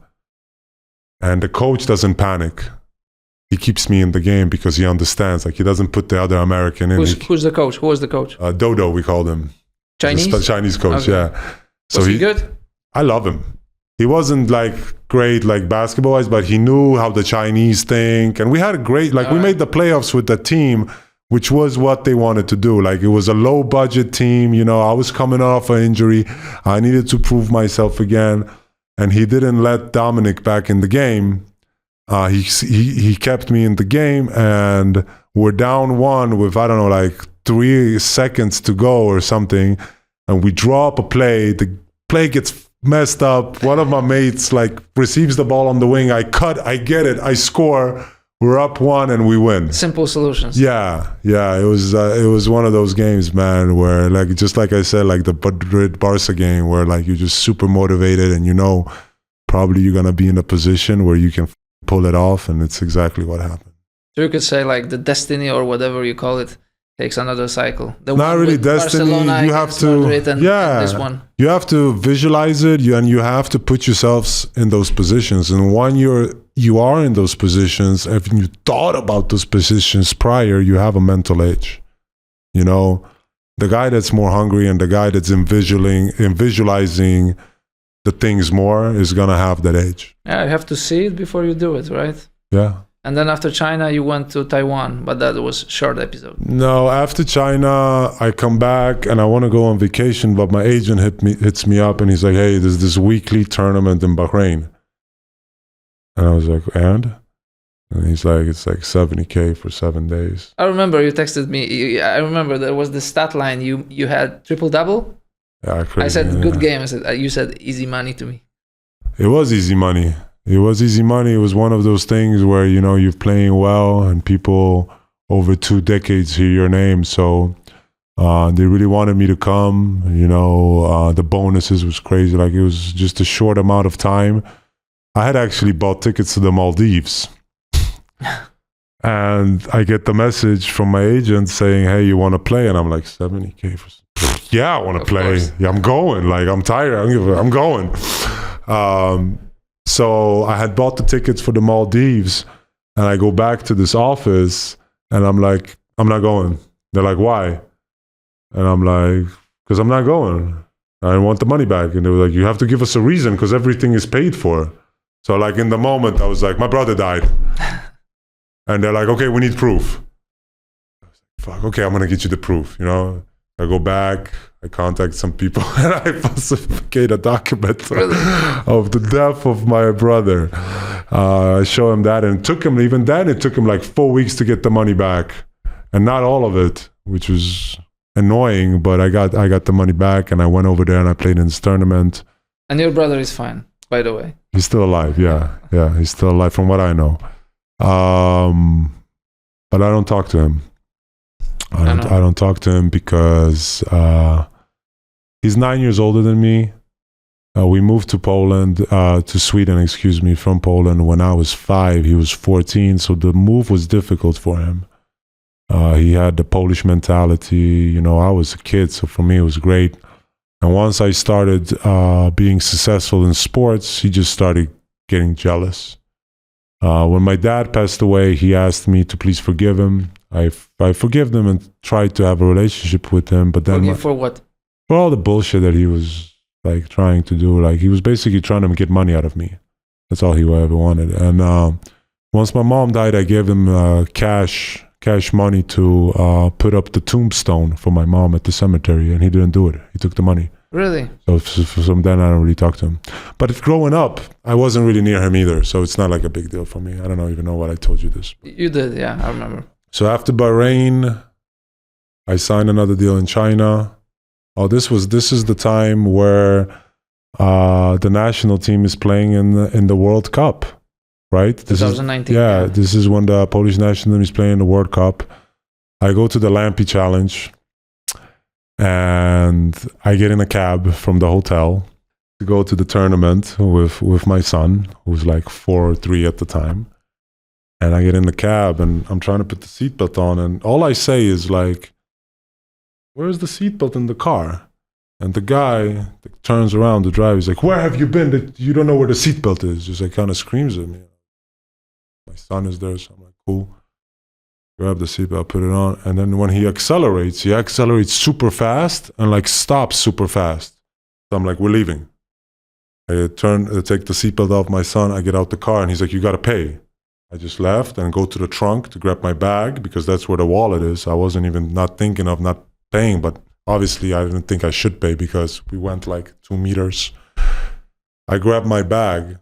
And the coach doesn't panic. He keeps me in the game because he understands. Like he doesn't put the other American in. Who's the coach? Who was the coach? Dodo, we called him. Chinese? The Chinese coach, Okay. yeah. So Was he good? I love him. He wasn't like great like basketball-wise, but he knew how the Chinese think. And we had a great, like we made the playoffs with the team, which was what they wanted to do. Like it was a low budget team. I was coming off an injury. I needed to prove myself again. And he didn't let Dominic back in the game. he kept me in the game, and we're down 1 with, I don't know, like 3 seconds to go or something, and we draw up a play. The play gets messed up. One of my mates like receives the ball on the wing. I cut, I get it, I score. We're up 1 and we win. Simple solutions. Yeah. It was one of those games, man, where like, just like I said, like the Madrid-Barca game, where like you're just super motivated and you know probably you're gonna be in a position where you can pull it off, and it's exactly what happened. So you could say like the destiny or whatever you call it takes another cycle. The Not one really with destiny. Barcelona You have against to, Madrid and this one. You have to visualize it, and you have to put yourselves in those positions. And when you are in those positions, if you thought about those positions prior, you have a mental edge. You know, the guy that's more hungry and the guy that's visualizing the things more is gonna have that edge. Yeah, you have to see it before you do it, right? Yeah. And then after China, you went to Taiwan, but that was short episode. No, after China, I come back and I want to go on vacation, but my agent hits me up and he's like, hey, there's this weekly tournament in Bahrain. And I was like, and he's like, it's like $70K for 7 days. I remember you texted me. I remember there was the stat line. You had triple-double? Yeah, crazy. I said, good game. You said easy money to me. It was easy money. It was easy money. It was one of those things where, you know, you're playing well and people over 2 decades hear your name. So they really wanted me to come. You know, the bonuses was crazy. Like, it was just a short amount of time. I had actually bought tickets to the Maldives. And I get the message from my agent saying, hey, you want to play? And I'm like, $70K for... Yeah, I want to play. Course. Yeah, I'm going. Like, I'm tired. I'm going. So I had bought the tickets for the Maldives, and I go back to this office, and I'm like, I'm not going. They're like, why? And I'm like, because I'm not going. I want the money back. And they were like, you have to give us a reason because everything is paid for. So like in the moment, I was like, my brother died. And they're like, okay, we need proof. I was like, fuck, okay, I'm going to get you the proof, you know? I go back, I contact some people, and I falsificate a document of the death of my brother. I show him that, and it took him like 4 weeks to get the money back. And not all of it, which was annoying, but I got the money back, and I went over there and I played in this tournament. And your brother is fine, by the way. He's still alive, yeah, he's still alive from what I know. But I don't talk to him. I don't talk to him because he's 9 years older than me. We moved to Sweden, from Poland when I was 5. He was 14, so the move was difficult for him. He had the Polish mentality. You know, I was a kid, so for me it was great. And once I started being successful in sports, he just started getting jealous. When my dad passed away, he asked me to please forgive him. I forgive him and tried to have a relationship with him, but then for what? For all the bullshit that he was like trying to do. Like, he was basically trying to get money out of me. That's all he ever wanted. And once my mom died, I gave him cash money to put up the tombstone for my mom at the cemetery, and he didn't do it. He took the money. Really? So from then I don't really talk to him. But growing up, I wasn't really near him either, so it's not like a big deal for me. I don't even know what I told you this. You did, yeah, I remember. So after Bahrain, I signed another deal in China. Oh, this is the time where the national team is playing in the World Cup, right? 2019. Yeah, this is when the Polish national team is playing the World Cup. I go to the Lampe Challenge, and I get in a cab from the hotel to go to the tournament with my son, who was like 4 or 3 at the time. And I get in the cab, and I'm trying to put the seatbelt on, and all I say is like, where's the seatbelt in the car? And the guy that turns around, the driver, is like, where have you been? You don't know where the seatbelt is. Just like kind of screams at me. My son is there, so I'm like, cool. Grab the seatbelt, put it on. And then when he accelerates super fast and like stops super fast. So I'm like, we're leaving. I take the seatbelt off my son. I get out the car, and he's like, you got to pay. I just left and go to the trunk to grab my bag because that's where the wallet is. I wasn't even not thinking of not paying, but obviously I didn't think I should pay because we went like 2 meters. I grabbed my bag,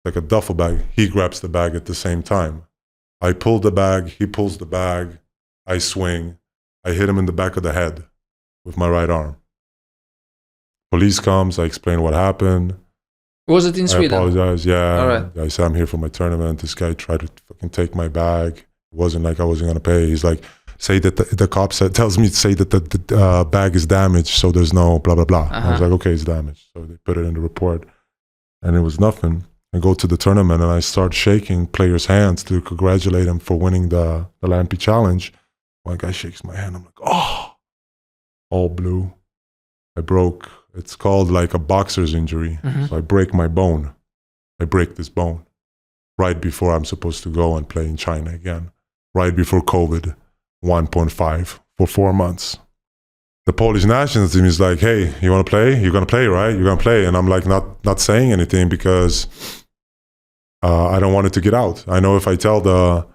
like a duffel bag. He grabs the bag at the same time. I pull the bag, he pulls the bag, I swing, I hit him in the back of the head with my right arm. Police comes, I explain what happened. Was it in I Sweden? apologize, yeah. All right. I said, I'm here for my tournament. This guy tried to fucking take my bag. It wasn't like I wasn't going to pay. He's like, say that the cop tells me to say that the bag is damaged, so there's no blah, blah, blah. I was like, okay, it's damaged. So they put it in the report, and it was nothing. I go to the tournament, and I start shaking players' hands to congratulate them for winning the Lampe Challenge. One guy shakes my hand. I'm like, oh, all blue. I broke. It's called like a boxer's injury. So I break my bone. I break this bone right before I'm supposed to go and play in China again. Right before COVID, 1.5 for 4 months. The Polish national team is like, hey, you want to play? You're going to play, right? You're going to play. And I'm like not saying anything because I don't want it to get out. I know if I tell the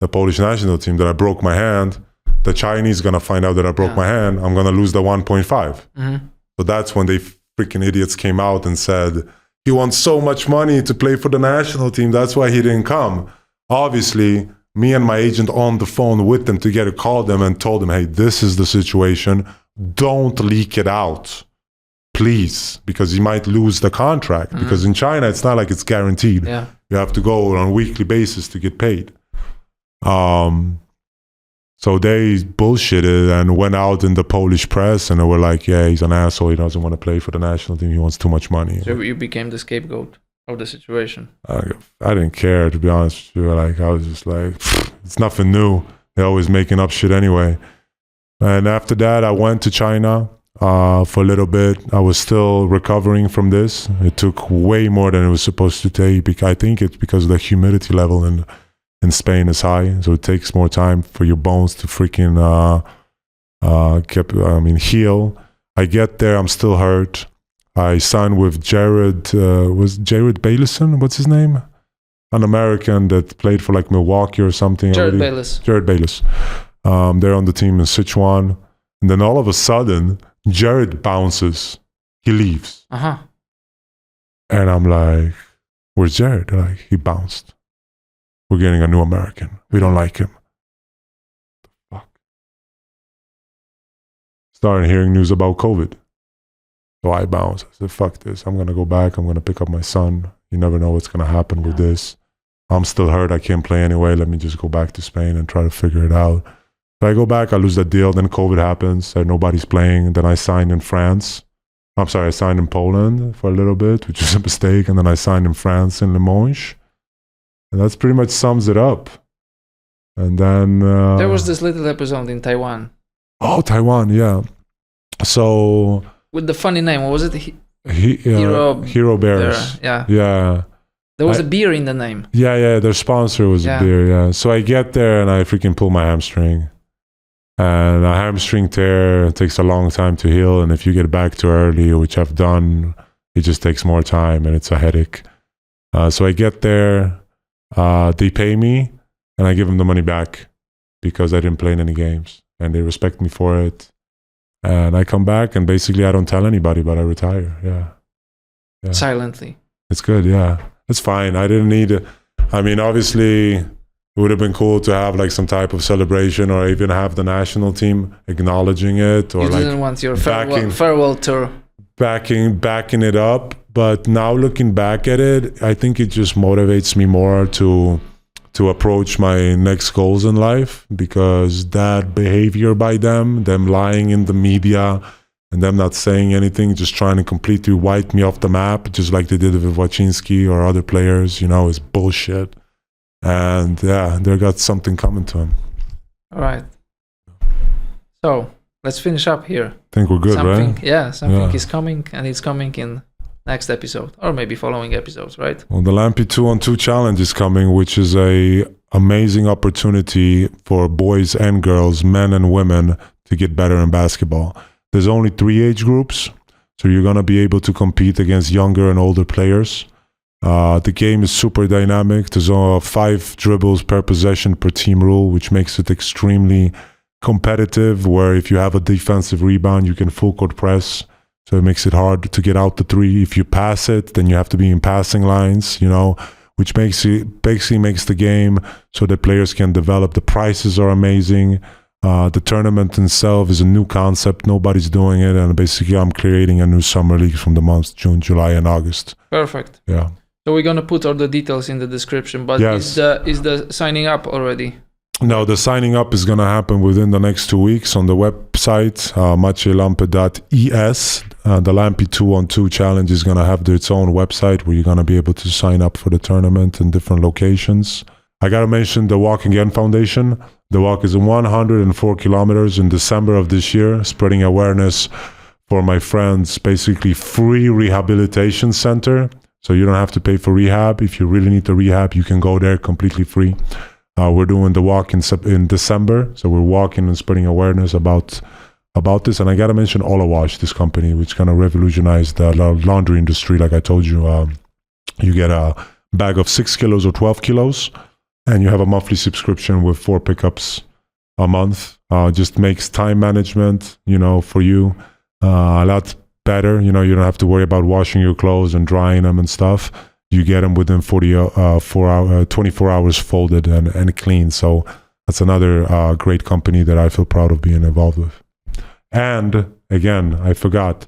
Polish national team that I broke my hand, the Chinese going to find out that I broke my hand. I'm going to lose the 1.5. So that's when they freaking idiots came out and said, he wants so much money to play for the national team. That's why he didn't come. Obviously, me and my agent on the phone with them together called them and told them, hey, this is the situation. Don't leak it out, please, because you might lose the contract. Because in China, it's not like it's guaranteed. Yeah. You have to go on a weekly basis to get paid. So they bullshitted and went out in the Polish press and they were like, yeah, he's an asshole. He doesn't want to play for the national team. He wants too much money. So you became the scapegoat of the situation. I didn't care, to be honest with you. Like, I was just like, it's nothing new. They're always making up shit anyway. And after that, I went to China for a little bit. I was still recovering from this. It took way more than it was supposed to take. I think it's because the humidity level in Spain is high, so it takes more time for your bones to freaking heal. I get there, I'm still hurt. I signed with Jared Baylison, what's his name? An American that played for like Milwaukee or something. Jared Bayless. They're on the team in Sichuan. And then all of a sudden, Jared bounces. He leaves. And I'm like, where's Jared? They're like, he bounced. We're getting a new American. We don't like him. Fuck. Started hearing news about COVID. So I bounced. I said, fuck this. I'm going to go back. I'm going to pick up my son. You never know what's going to happen with this. I'm still hurt. I can't play anyway. Let me just go back to Spain and try to figure it out. So I go back. I lose that deal. Then COVID happens. Nobody's playing. Then I signed in France. I signed in Poland for a little bit, which was a mistake. And then I signed in France in Limoges. And that's pretty much sums it up. And then... there was this little episode in Taiwan. Oh, Taiwan, yeah. So... with the funny name, what was it? Hero Bears. Yeah. There was a beer in the name. Yeah. Their sponsor was a beer, yeah. So I get there and I freaking pull my hamstring. And a hamstring tear takes a long time to heal. And if you get back too early, which I've done, it just takes more time and it's a headache. So I get there. They pay me and I give them the money back because I didn't play in any games and they respect me for it. And I come back and basically I don't tell anybody, but I retire. Yeah. Silently. It's good. Yeah, it's fine. I didn't need it. I mean, obviously it would have been cool to have like some type of celebration or even have the national team acknowledging it, or you like didn't want your farewell tour. Backing it up. But now looking back at it, I think it just motivates me more to approach my next goals in life, because that behavior by them lying in the media and them not saying anything, just trying to completely wipe me off the map, just like they did with Wachinski or other players, is bullshit. And yeah, they got something coming to them. All right. So let's finish up here. I think we're good, right? Yeah, something is coming, and it's coming in next episode, or maybe following episodes, right? Well, the Lampe 2-on-2 challenge is coming, which is a amazing opportunity for boys and girls, men and women, to get better in basketball. There's only 3 age groups, so you're going to be able to compete against younger and older players. The game is super dynamic. There's 5 dribbles per possession per team rule, which makes it extremely competitive, where if you have a defensive rebound, you can full court press. So it makes it hard to get out the 3. If you pass it, then you have to be in passing lines. which basically makes the game so that players can develop. The prices are amazing. The tournament itself is a new concept. Nobody's doing it. And basically, I'm creating a new summer league from the months June, July, and August. Perfect. Yeah. So we're going to put all the details in the description, but Yes. is the signing up already? No, the signing up is going to happen within the next 2 weeks on the website, maciejlampe.es. The Lampe 2-on-2 challenge is going to have its own website where you're going to be able to sign up for the tournament in different locations. I got to mention the Walk Again Foundation. The walk is 104 kilometers in December of this year, spreading awareness for my friends, basically free rehabilitation center. So you don't have to pay for rehab. If you really need the rehab, you can go there completely free. We're doing the walk in December, so we're walking and spreading awareness about this. And I got to mention Olawash, this company, which kind of revolutionized the laundry industry. Like I told you, you get a bag of 6 kilos or 12 kilos, and you have a monthly subscription with 4 pickups a month. Just makes time management, for you a lot better. You don't have to worry about washing your clothes and drying them and stuff. You get them within 24 hours folded and clean. So that's another great company that I feel proud of being involved with. And again, I forgot,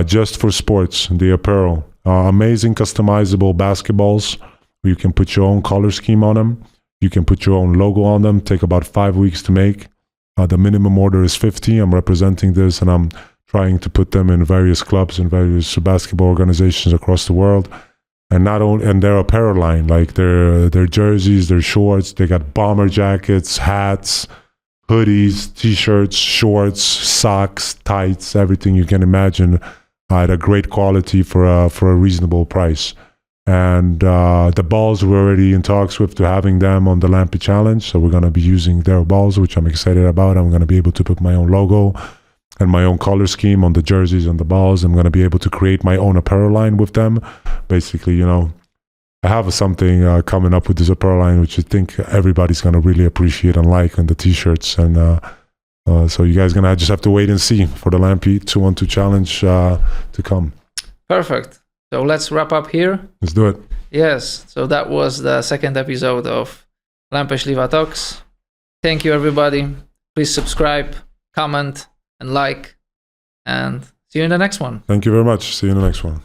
Just for Sports, the apparel, amazing customizable basketballs. You can put your own color scheme on them. You can put your own logo on them. Take about 5 weeks to make. The minimum order is 50. I'm representing this, and I'm trying to put them in various clubs and various basketball organizations across the world. And not only, and their apparel line, like their jerseys, their shorts, they got bomber jackets, hats, hoodies, t-shirts, shorts, socks, tights, everything you can imagine at a great quality for a reasonable price. And the balls, we're already in talks with to having them on the Lampe Challenge. So we're going to be using their balls, which I'm excited about. I'm going to be able to put my own logo and my own color scheme on the jerseys and the balls. I'm going to be able to create my own apparel line with them. Basically, I have something coming up with this apparel line, which I think everybody's going to really appreciate and like, and the t-shirts. And so you guys going to just have to wait and see for the Lampe 2-on-2 Challenge to come. Perfect. So let's wrap up here. Let's do it. Yes. So that was the second episode of Lampe Śliwa Talks. Thank you, everybody. Please subscribe, comment, and like. And see you in the next one. Thank you very much. See you in the next one.